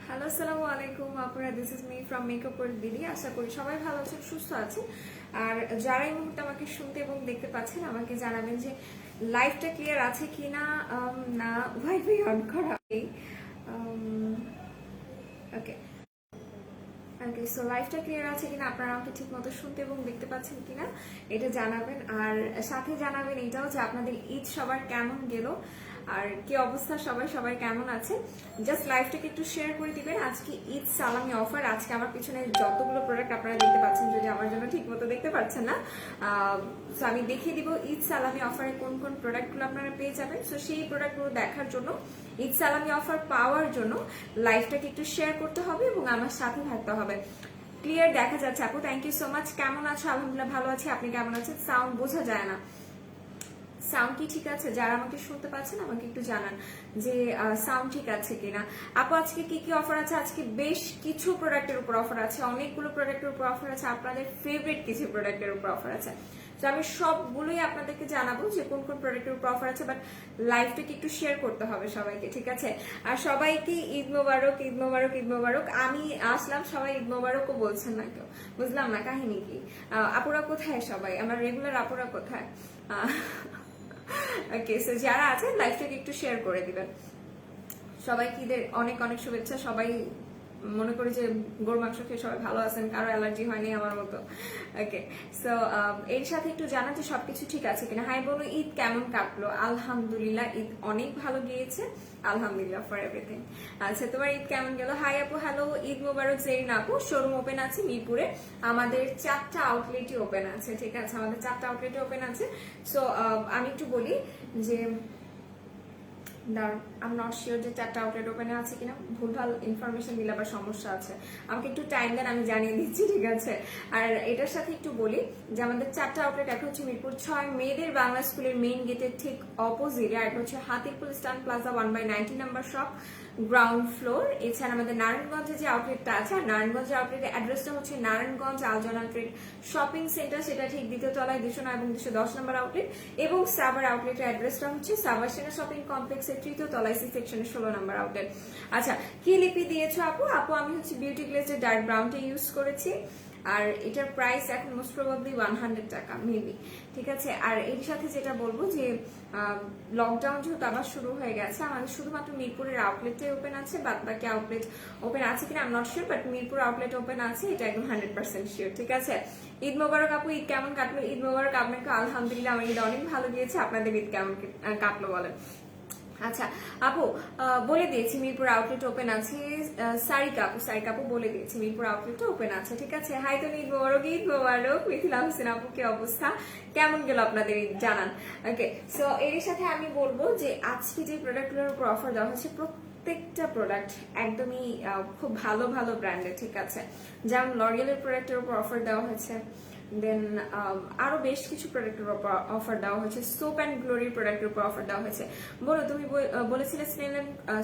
Hello, আসসালামু আলাইকুম আপুরা। This is me from makeup world দিদি। আশা করি সবাই ভালো আছেন, সুস্থ আছেন। আর যারা এই মুহূর্তে আমাকে শুনতে এবং দেখতে পাচ্ছেন আমাকে জানাবেন যে লাইভটা ক্লিয়ার আছে কিনা। না, ওয়াইফাই অন করা। ওকে ওকে, সো লাইভটা ক্লিয়ার আছে কিনা, আপনারা আমাকে ঠিক মতো শুনতে এবং দেখতে পাচ্ছেন কিনা এটা জানাবেন। আর সাথে জানাবেন এটাও যে আপনাদের ঈদ সবার কেমন গেল আর কি অবস্থা, সবাই সবাই কেমন আছে। জাস্ট লাইভটাকে একটু শেয়ার করে দিবেন। আজকে ঈদ সালামি অফার। আজকে আমার পিছনে যতগুলো প্রোডাক্ট আপনারা দেখতে পাচ্ছেন, যদি আমার জন্য ঠিক মতো দেখতে পাচ্ছেন না, সো আমি দেখিয়ে দিব ঈদ সালামি অফারে কোন কোন প্রোডাক্টগুলো আপনারা পেয়ে যাবেন। সো সেই প্রোডাক্টগুলো দেখার জন্য, ঈদ সালামি অফার পাওয়ার জন্য লাইভটাকে একটু শেয়ার করতে হবে এবং আমার সাথে থাকতে হবে। ক্লিয়ার দেখা যাচ্ছে আপু, থ্যাংক ইউ সো মাচ। কেমন আছো? আলহামদুলিল্লাহ ভালো আছি। আপনি কেমন আছেন? সাউন্ড বোঝা যায় না, সাউন্ড কি ঠিক আছে? যারা আমাকে শুনতে পাচ্ছেন আমাকে একটু জানান যে সাউন্ড ঠিক আছে কিনা। আপু আজকে কি কি অফার আছে? আজকে বেশ কিছু প্রোডাক্টের উপর অফার আছে, অনেকগুলো প্রোডাক্টের উপর অফার আছে, আপনাদের ফেভারিট কিছু প্রোডাক্টের উপর অফার আছে। তো আমি সবগুলোই আপনাদেরকে জানাবো যে কোন কোন প্রোডাক্টের উপর অফার আছে, বাট লাইভটাকে একটু শেয়ার করতে হবে সবাইকে, ঠিক আছে? আর সবাইকে ঈদ মোবারক, ঈদ মোবারক, ঈদ মোবারক। আমি আসলাম, সবাই ঈদ মোবারকও বলছেন না কেউ, বুঝলাম না কাহিনী কি। আপুরা কোথায় সবাই? আমার রেগুলার আপুরা কোথায়? ওকে, সো যারা আছেন লাইভটাকে একটু শেয়ার করে দিবেন। সবাইকে ঈদের অনেক অনেক শুভেচ্ছা। সবাই মনে করি যে গরু মাংস খেয়ে সবাই ভালো আছেন, কারো অ্যালার্জি হয়নি আমার মতো। ওকে, সো এর সাথে একটু জানা যে সবকিছু ঠিক আছে কিনা। হাই বোন, ঈদ কেমন কাটলো? আলহামদুলিল্লাহ, ঈদ অনেক ভালো গিয়েছে, আলহামদুলিল্লাহ ফর এভরিথিং। আচ্ছা, তোমার ঈদ কেমন গেল? হাই আপু, হ্যালো, ঈদ মোবারক জেরিন আপু। শোরুম ওপেন আছে মিরপুরে, আমাদের 4টা আউটলেটই ওপেন আছে, ঠিক আছে? আমাদের 4টা আউটলেটই ওপেন আছে। সো আমি একটু বলি যে আমি নট শিওর যে 4টা আউটলেট ওপেনে আছে কিনা, ভুলভাল ইনফরমেশন দিলে আবার সমস্যা আছে। আমাকে একটু টাইম দেন, আমি জানিয়ে দিচ্ছি, ঠিক আছে? আর এটার সাথে একটু বলি যে আমাদের 4টা আউটলেট, একটা হচ্ছে মিরপুর 6 মেয়েদের বাংলা স্কুলের মেইন গেটের ঠিক অপোজিটে, আর একটা হচ্ছে হাতিরপুল স্টান plaza 1/90 number shop, ground floor. এছাড়া আমাদের নারায়ণগঞ্জে যে আউটলেটটা আছে, আর নারায়ণগঞ্জের আউটলেটের অ্যাড্রেসটা হচ্ছে নারায়ণগঞ্জ আলজনা ট্রেড শপিং সেন্টার, সেটা ঠিক দ্বিতীয় তলায় 209 এবং 210 নম্বর আউটলেট। এবং সাভার আউটলেটের অ্যাড্রেসটা হচ্ছে সাভার সেনা শপিং কমপ্লেক্সের 3য় তলায় সি সেকশনের 16 নম্বর আউটলেট। আচ্ছা, কি লিপি দিয়েছো আপু? আপু আমি হচ্ছে বিউটি গ্লেজের ডার্ক ব্রাউনটা ইউজ করেছি, আর এটার প্রাইস এখন মোস্ট প্রবাবলি 100 টাকা মেবি, ঠিক আছে? আর এর সাথে যেটা বলবো যে লকডাউন যেহেতু আবার শুরু হয়ে গেছে, আমাদের শুধুমাত্র মিরপুরের আউটলেটে ওপেন আছে, বাদ বাকি আউটলেট ওপেন আছে কিনা I am not sure, but Mirpur outlet open আছে, এটা একদম 100% শিওর, ঠিক আছে? ঈদ মোবারক আপু, ঈদ কেমন কাটলো? ঈদ মোবারক আপনাকে। আলহামদুলিল্লাহ, আমার ঈদ অনেক ভালো গিয়েছে। আপনাদের ঈদ কেমন কাটলো বলেন? আচ্ছা আপু, বলে দিয়েছি মিরপুর আউটলেট ওপেন আছে। সারিকা আপু বলে দিয়েছি মিরপুর আউটলেট ওপেন আছে, ঠিক আছে? হাই তো, ঈদ মোবারক, ঈদ মোবারক। মিথিলা হোসেন আপু, কি অবস্থা, কেমন গেল আপনাদের ঈদ জানান। ওকে, সো এর সাথে আমি বলবো যে আজকে যে প্রোডাক্টগুলোর উপর অফার দেওয়া হচ্ছে, প্রত্যেকটা প্রোডাক্ট একদমই খুব ভালো ভালো ব্র্যান্ডের, ঠিক আছে? যেমন লরিয়ালের প্রোডাক্টের উপর অফার দেওয়া হয়েছে, দেন আরো বেশ কিছু প্রোডাক্টের উপর অফার দেওয়া হয়েছে। সোপ অ্যান্ড গ্লোরির প্রোডাক্টের উপর অফার দেওয়া হয়েছে। বলো, তুমি বলেছিলে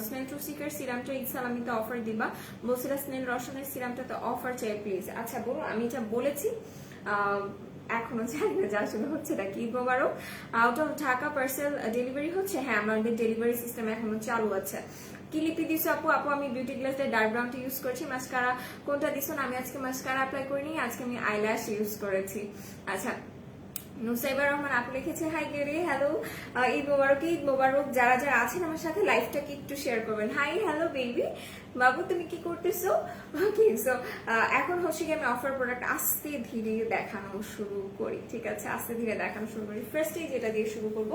স্নেল ট্রু সিকার সিরামটা ঈদ সালামিতে অফার দিবা, বলছিলে স্নেল রসনের সিরামটাতে অফার চাই প্লিজ। আচ্ছা বলো, আমি এটা বলেছি, এখনো জানি না যে আসলে হচ্ছে না কি। Eid Mubarak. Out of Dhaka parcel delivery হচ্ছে? হ্যাঁ, আমাদের ডেলিভারি সিস্টেম এখনো চালু আছে। কি লিপি দিছো আপু? আপু আমি বিউটি গ্লেজের ডার্ক ব্রাউনটা ইউজ করছি। মাস্কারা কোনটা দিছো না? আমি আজকে মাস্কারা অ্যাপ্লাই করিনি, আজকে আমি আইল্যাশ ইউজ করেছি। আচ্ছা, নুসাইবা রহমান আপু লিখেছে হাই গেরি, হ্যালো, ঈদ মোবারক, ঈদ মোবারক। যারা যারা আছেন আমার সাথে লাইভটাকে একটু শেয়ার করবেন। হাই, হ্যালো বেবি বাবু, তুমি কি করতেছো? ওকে, সো এখন হচ্ছে কি আমি অফার প্রোডাক্ট আস্তে ধীরে দেখানো শুরু করি, ঠিক আছে? আস্তে ধীরে দেখানো শুরু করি। ফার্স্টেই যেটা দিয়ে শুরু করব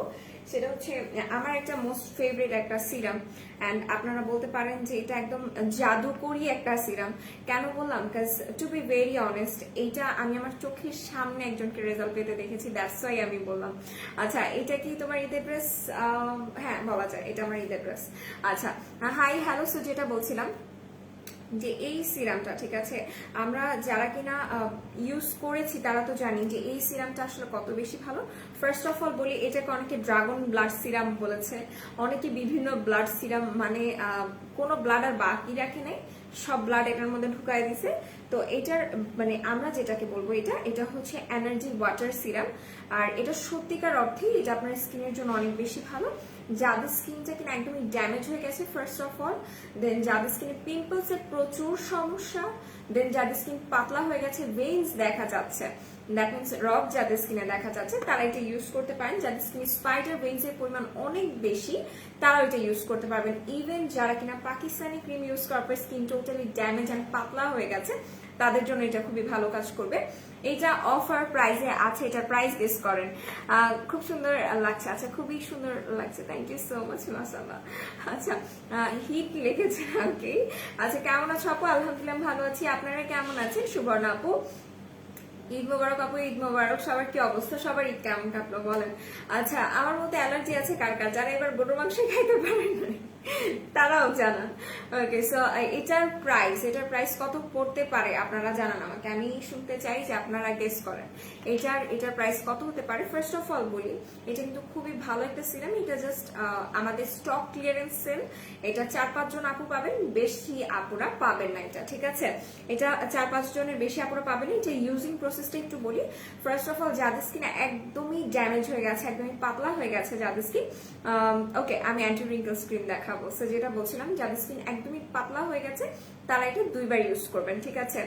সেটা হচ্ছে আমার একটা মোস্ট ফেভারিট একটা সিরাম, অ্যান্ড আপনারা বলতে পারেন যে এটা একদম জাদুকরি একটা সিরাম। কেন বললাম? Because to be very honest, এইটা আমি আমার চোখের সামনে একজনকে রেজাল্ট পেতে দেখেছি, দ্যাটস ওয়াই আমি বললাম। আচ্ছা, এটা কি তোমার ঈদের ড্রেস? হ্যাঁ, বলা যায় এটা আমার ঈদের ড্রেস। আচ্ছা, হাই হ্যালো। সো যেটা বলছিলাম যে এই সিরামটা, ঠিক আছে, আমরা যারা কিনা ইউজ করেছি তারা তো জানি যে এই সিরামটা আসলে কত বেশি ভালো। ফার্স্ট অফ অল বলি, এটাকে অনেকে ড্রাগন ব্লাড সিরাম বলেছে, অনেকে বিভিন্ন ব্লাড সিরাম, মানে কোনো ব্লাড আর বাকি রাখে নাই, সব ব্লাড এটার মধ্যে ঢুকাই দিছে। তো এটার মানে আমরা যেটাকে বলবো, এটা হচ্ছে এনার্জি ওয়াটার সিরাম, আর এটা সত্যিকার অর্থেই এটা আপনার স্কিনের জন্য অনেক বেশি ভালো। যাদের স্কিনটা কিনা একদমই ড্যামেজ হয়ে গেছে ফার্স্ট অফ অল, দেন যাদের স্কিনে পিম্পলসের প্রচুর সমস্যা, দেন যাদের স্কিন পাতলা হয়ে গেছে, ভেইনস দেখা যাচ্ছে, দ্যাট মিনস রক যাদের স্কিনে দেখা যাচ্ছে তারা এটা ইউজ করতে পারেন। যাদের স্কিনে স্পাইডার ভেইনস এর পরিমাণ অনেক বেশি তারা এটা ইউজ করতে পারবেন। ইভেন যারা কিনা পাকিস্তানি ক্রিম ইউজ করার পর স্কিন টোটালি ড্যামেজ অ্যান্ড পাতলা হয়ে গেছে তাদের জন্য এটা খুবই ভালো কাজ করবে। এটা অফার প্রাইসে আছে, এটা প্রাইস গেস করেন। খুব সুন্দর লাগছে, আচ্ছা খুবই সুন্দর লাগছে, থ্যাংক ইউ সো মাচ মাশাআল্লাহ। আচ্ছা হিট লিখেছেন ওকে। আচ্ছা কেমন আছো আপু? আলহামদুলিল্লাহ ভালো আছি, আপনারা কেমন আছেন? সুবর্ণা আপু ঈদ মোবারক আপু, ঈদ মোবারক। সবার কি অবস্থা, সবার ঈদ কেমন কাটলো বলেন? আচ্ছা আমার মধ্যে অ্যালার্জি আছে কার কার, যারা এবার গরুর মাংস খাইতে পারে না তারাও জানান। ওকে সো এটার প্রাইস কত পড়তে পারে আপনারা জানান আমাকে, আমি শুনতে চাই যে আপনারা গেস করেন এটার প্রাইস কত হতে পারে। ফার্স্ট অফ অল বলি এটা কিন্তু খুবই ভালো একটা সিরাম, এটা জাস্ট আমাদের স্টক ক্লিয়ারেন্স সেল, এটা 4-5 জন আপু পাবেন, বেশি আপুরা পাবেন না এটা, ঠিক আছে? এটা 4-5 জনের বেশি আপুরা পাবেন। এটা ইউজিং প্রসেসটা একটু বলি। ফার্স্ট অফ অল যাদের স্কিন একদমই ড্যামেজ হয়ে গেছে, একদমই পাতলা হয়ে গেছে যাদের স্কিন, ওকে আমি অ্যান্টি রিঙ্কেলস ক্রিম দেখাবো। সো যেটা বলছিলাম যাদের স্কিন একদমই পাতলা হয়ে গেছে তারা এটা 2 বার ইউজ করবেন, ঠিক আছে?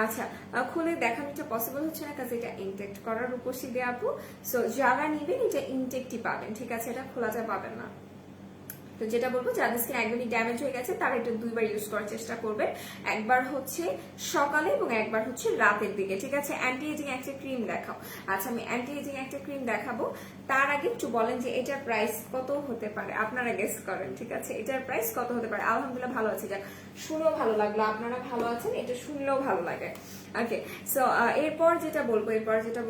আচ্ছা খুলে দেখানোটা পসিবল হচ্ছে না কারণ এটা ইনটেক্ট করার উপসি দেয়া আপু। সো যারা নিবেন এটা ইনটেক্টই পাবেন, ঠিক আছে? এটা খোলাটা পাবেন না। তো যেটা বলবো যাদের স্কিন একদমই ড্যামেজ হয়ে গেছে তারা এটা 2 বার ইউজ করার চেষ্টা করবে, একবার হচ্ছে সকালে এবং একবার হচ্ছে রাতের দিকে, ঠিক আছে? অ্যান্টি এজিং একটা ক্রিম দেখাও। আচ্ছা আমি অ্যান্টি এজিং একটা ক্রিম দেখাবো, তার আগে একটু বলেন যে এটার প্রাইস কত হতে পারে, আপনারা গেস করেন, ঠিক আছে? এটার প্রাইস কত হতে পারে? আলহামদুলিল্লাহ ভালো আছি, যাক শুনেও ভালো লাগলো, আপনারা ভালো আছেন এটা শুনলেও ভালো লাগে। ওকে সো এরপর যেটা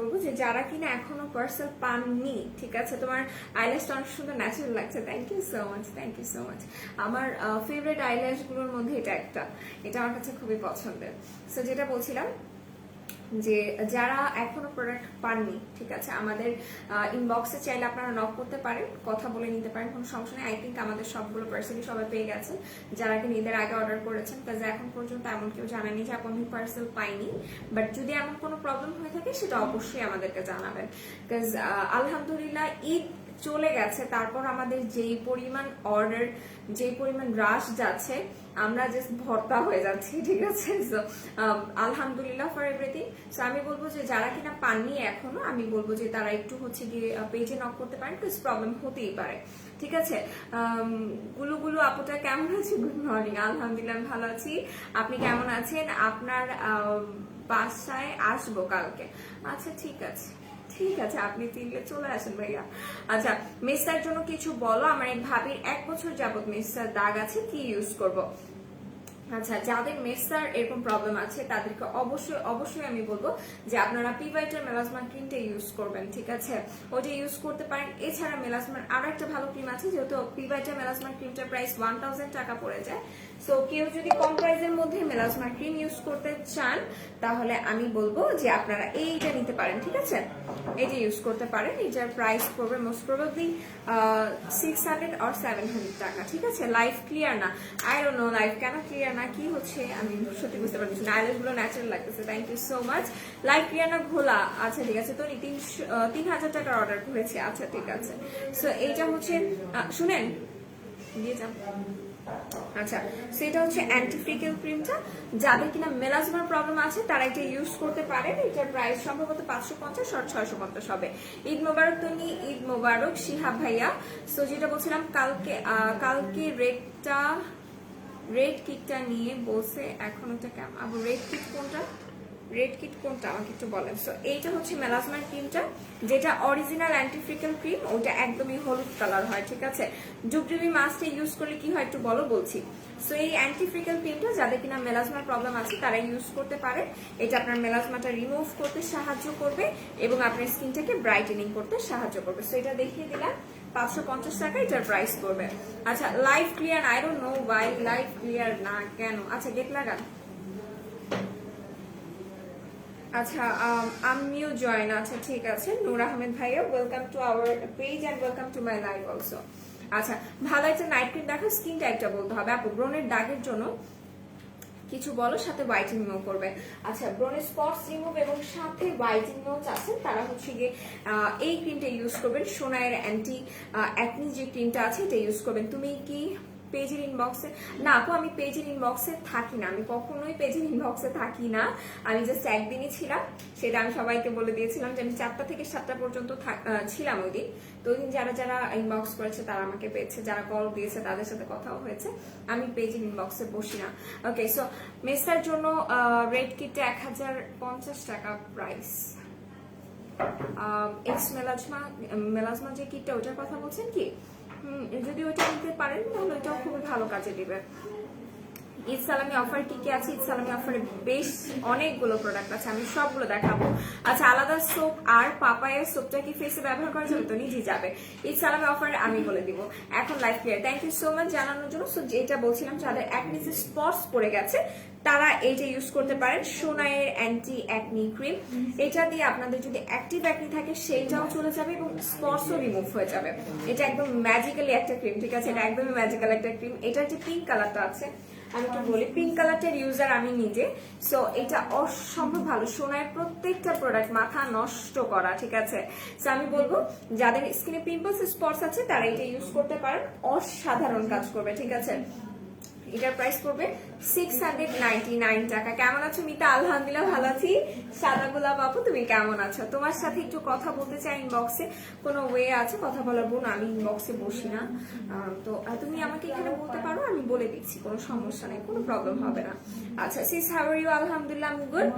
বলবো যে যারা কিনা এখনো পার্সেল পাননি, ঠিক আছে? তোমার আইল্যাশটা অনেক সুন্দর ন্যাচারাল লাগছে, thank you so much, thank you so much. আমার ফেভারিট আইল্যাশ গুলোর মধ্যে এটা আমার কাছে খুবই পছন্দের। সো যেটা বলছিলাম যে যারা এখনো প্রোডাক্ট পাননি, ঠিক আছে, আমাদের ইনবক্সে চাইলে আপনারা নক করতে পারেন, কথা বলে নিতে পারেন, কোনো সমস্যা নেই। আই থিঙ্ক আমাদের সবগুলো পার্সেলই সবাই পেয়ে গেছেন যারা কি ঈদের আগে অর্ডার করেছেন, কাজে এখন পর্যন্ত এমন কেউ জানেনি যে আপনি পার্সেল পাইনি। বাট যদি এমন কোনো প্রবলেম হয়ে থাকে সেটা অবশ্যই আমাদেরকে জানাবেন, কাজ আলহামদুলিল্লাহ ঈদ চলে গেছে, তারপর আমাদের যেই পরিমাণ অর্ডার, যেই পরিমাণ রাশ যাচ্ছে, আমরা জাস্ট ভর্তা হয়ে যাচ্ছি, ঠিক আছে? সো আলহামদুলিল্লাহ ফর এভরিথিং। সো আমি বলবো যে যারা কিনা পাননি এখনো, আমি বলবো যে তারা একটু হচ্ছে গিয়ে পেজে নক করতে পারেন, বিকজ প্রবলেম হতেই পারে, ঠিক আছে? গুলু আপুটা কেমন আছে? Good morning. আলহামদুলিল্লাহ ভালো আছি, আপনি কেমন আছেন? আপনার বাসায় আসবো কালকে। আচ্ছা ঠিক আছে, ঠিক আছে, আপনি চিনলে চলে আসেন ভাইয়া। আচ্ছা মেস্তার জন্য কিছু বলো, আমার এক ভাবির 1 বছর যাবত মেস্তার দাগ আছে, কি ইউজ করব? আচ্ছা যাদের মেস্তার এরকম প্রবলেম আছে তাদেরকে অবশ্যই আমি বলবো যে আপনারা পিভাইটার মেলাজমা ক্রিমটা ইউজ করবেন, ঠিক আছে? ওটা ইউজ করতে পারেন। এছাড়া মেলাজমার আরো একটা ভালো ক্রিম আছে, যেহেতু পিভাইটার মেলাজমা ক্রিমটার প্রাইস 1000 টাকা পড়ে যায়। সো কেউ যদি কম প্রাইসের মধ্যে মেলাজমা ক্রিম ইউজ করতে চান তাহলে আমি বলবো যে আপনারা এইটা নিতে পারেন, ঠিক আছে? এটা ইউজ করতে পারেন। এটার প্রাইস পড়বে মোস্ট প্রবাবলি 600 or 700 টাকা, ঠিক আছে? লাইফ ক্লিয়ার না, আই ডোন্ট নো লাইফ কেন ক্লিয়ার না, কি হচ্ছে আমি সত্যি বুঝতে পারছি না। আইল্যাশ গুলো ন্যাচারাল লাগতেছে, thank you so much. Live clear না ঘোলা, আচ্ছা ঠিক আছে। তো 3000 টাকার অর্ডার করেছি, আচ্ছা ঠিক আছে। সো এইটা হচ্ছে শুনেন দিয়ে যান। আচ্ছা সেটা হচ্ছে অ্যান্টি ফ্রিকেল ক্রিমটা, যাদের কিনা মেলাজমার প্রবলেম আছে তারা এটা ইউজ করতে পারেন। এটার প্রাইস সম্ভবত 550 আর 650 হবে। ঈদ মোবারক তনি, ঈদ মোবারক শিহাব ভাইয়া। সো যেটা বলছিলাম কালকে রেড কিটটা নিয়ে বসে, এখন ওটা কেমন আবার রেড কিট কোনটা আমাকে একটু বলেন। সো এইটা হচ্ছে মেলাজমার ক্রিমটা, যেটা অরিজিনাল অ্যান্টিফ্রিকেল ক্রিম, ওটা একদমই হলুদ কালার হয়, ঠিক আছে? ডুবডুবি মাস্কটা ইউজ করলে কি হয় একটু বলছি। সো এই অ্যান্টিফ্রিকেল ক্রিমটা যাদের কিনা মেলাজমার প্রবলেম আছে তারা ইউজ করতে পারে। এটা আপনার মেলাজমাটা রিমুভ করতে সাহায্য করবে এবং আপনার স্কিনটাকে ব্রাইটেনিং করতে সাহায্য করবে। সো এটা দেখিয়ে দিলাম 550 টাকা এটার প্রাইস পড়বে। আচ্ছা life clear, I don't know Y life clear না কেন। আচ্ছা গেট লাগান। আচ্ছা আমিও জয়েন, আচ্ছা ঠিক আছে। নূর আহমেদ ভাইয়া, welcome to our page and welcome to my live also. আচ্ছা ভালো একটা নাইট ক্রিম দেখো, স্কিন টাইপটা বলতে হবে আপু। ব্রণের দাগের জন্য কিছু বলো, সাথে হোয়াইটেনিংও করবে। আচ্ছা, ব্রোন স্পটস রিমুভ এবং সাথে হোয়াইটেনিংও চাচ্ছেন তারা হচ্ছে গিয়ে এই ক্রিমটা ইউজ করবেন, সোনাইয়ের অ্যান্টি অ্যাকনি যে ক্রিমটা আছে এটা ইউজ করবেন। তুমি কি পেজের ইনবক্সে? না আপু, আমি পেজের ইনবক্সে থাকি না, আমি কখনোই পেজের ইনবক্সে থাকি না। আমি জাস্ট একদিনই ছিলাম, সেটা আমি সবাইকে বলে দিয়েছিলাম যে আমি 4টা থেকে 7টা পর্যন্ত ছিলাম ওই দিন। তো ওই দিন যারা যারা ইনবক্স করেছে তারা আমাকে পেয়েছে, যারা কল দিয়েছে তাদের সাথে কথাও হয়েছে। আমি পেজের ইনবক্সে বসি না। ওকে, সো মেসার জন্য রেড কিটটা 1050 টাকা প্রাইস। এক্স মেলাজমা যে কিটটা ওটার কথা বলছেন কি? যদি ওইটা নিতে পারেন তাহলে ওইটাও খুবই ভালো কাজে দিবে। ঈদ সালামি অফার কি কি আছে? ঈদ সালামি অফারে বেশ অনেকগুলো প্রোডাক্ট আছে, আমি সবগুলো দেখাবো। আচ্ছা, আলাদা সোপ আর পাপায়ের সোপটা কি ফেসে ব্যবহার করা যাবে? তো নিজেই যাবে। ঈদ সালামি অফারে আমি বলে দিব এখন live clear. Thank you so much জানানোর জন্য। সো যেটা বলছিলাম, যাদের অ্যাকনিতে স্পটস পড়ে গেছে তারা এইটা ইউজ করতে পারেন, সোনাইয়ের অ্যান্টি অ্যাকনি ক্রিম। এটা দিয়ে আপনাদের যদি অ্যাক্টিভ অ্যাকনি থাকে সেইটাও চলে যাবে এবং স্পটসও রিমুভ হয়ে যাবে। এটা একদম ম্যাজিক্যালি একটা ক্রিম, ঠিক আছে? এটা একদমই ম্যাজিক্যাল একটা ক্রিম। এটার যে পিঙ্ক কালারটা আছে, আমি একটু বলি, পিঙ্ক কালারটার ইউজার আমি নিজে। সো এটা অসম্ভব ভালো, সোনার প্রত্যেকটা প্রোডাক্ট মাথা নষ্ট করা, ঠিক আছে? সো আমি বলবো যাদের স্কিনে পিম্পলস স্পটস আছে তারা এটা ইউজ করতে পারেন, অসাধারণ কাজ করবে, ঠিক আছে? এটার প্রাইস পড়বে 699 টাকা। কেমন আছো মিতা? আলহামদুলিল্লাহ ভালো আছি। সাদা গোলাপ আপু তুমি কেমন আছো? তোমার সাথে একটু কথা বলতে চাই ইনবক্সে। কোনো ওয়ে আছে কথা বলার? বোন আমি ইনবক্সে বসি না, তো তুমি আমাকে এখানে বলতে পারো, আমি বলে দিচ্ছি, কোনো সমস্যা নেই, কোনো প্রবলেম হবে না। আচ্ছা, সিস হাউ আর ইউ? আলহামদুলিল্লাহ আমি গুড।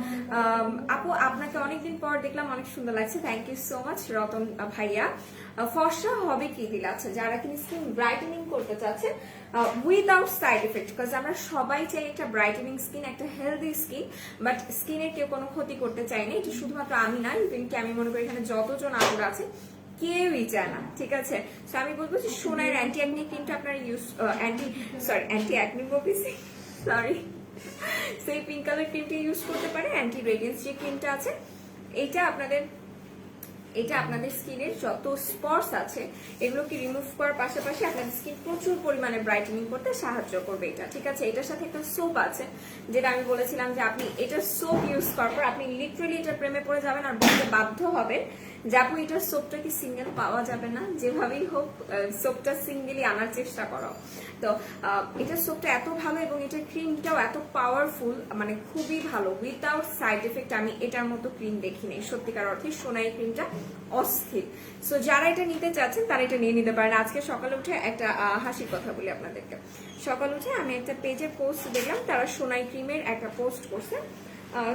আপু আপনাকে অনেকদিন পর দেখলাম, অনেক সুন্দর লাগছে, thank you so much Ratan ভাইয়া। ফর্সা হবে কি দিলে? আচ্ছা, যারা কিনা স্কিন ব্রাইটেনিং করতে চাচ্ছে উইদাউট সাইড এফেক্ট, বিকজ আমরা সবাই চাই একটা ব্রাইটেনিং স্কিন, একটা হেলদি স্কিন, বাট স্কিনের কেউ কোনো ক্ষতি করতে চাই না। এটা শুধুমাত্র আমি না, ইভেন কি আমি মনে করি এখানে যতজন আপুর আছে কেউই চায় না, ঠিক আছে? তো আমি বলবো যে সোনার অ্যান্টি অ্যাকনি ক্রিমটা আপনারা ইউজ, অ্যান্টি অ্যাকনি বলতেছি, সরি, সেই পিঙ্ক কালার ক্রিমটা ইউজ করতে পারে। অ্যান্টি রেডিয়েন্স যে ক্রিমটা আছে এটা আপনাদের স্কিনের যত স্পটস আছে এগুলোকে রিমুভ করার পাশাপাশি আপনাদের স্কিন প্রচুর পরিমাণে ব্রাইটেনিং করতে সাহায্য করবে এটা, ঠিক আছে? এটার সাথে একটা সোপ আছে, যেটা আমি বলেছিলাম যে আপনি এটার সোপ ইউজ করার পর আপনি লিটারালি এটা প্রেমে পড়ে যাবেন আর বলতে বাধ্য হবেন যে আপনি এটার সোপটা কি সিঙ্গেল পাওয়া যাবে না? যেভাবেই হোক সোপটা সিঙ্গেলি আনার চেষ্টা করো। তো এটার সোপটা এত ভালো এবং এটার ক্রিমটাও এত পাওয়ারফুল, মানে খুবই ভালো, উইদাউট সাইড এফেক্ট। আমি এটার মতো ক্রিম দেখিনি, সত্যিকার অর্থে সোনাই ক্রিমটা অস্থির। সো যারা এটা নিতে চাচ্ছেন তারা এটা নিয়ে নিতে পারেন। আজকে সকালে উঠে একটা হাসির কথা বলি আপনাদেরকে। সকালে উঠে আমি একটা পেজের পোস্ট দেখলাম, তারা সোনাই ক্রিমের একটা পোস্ট করছে।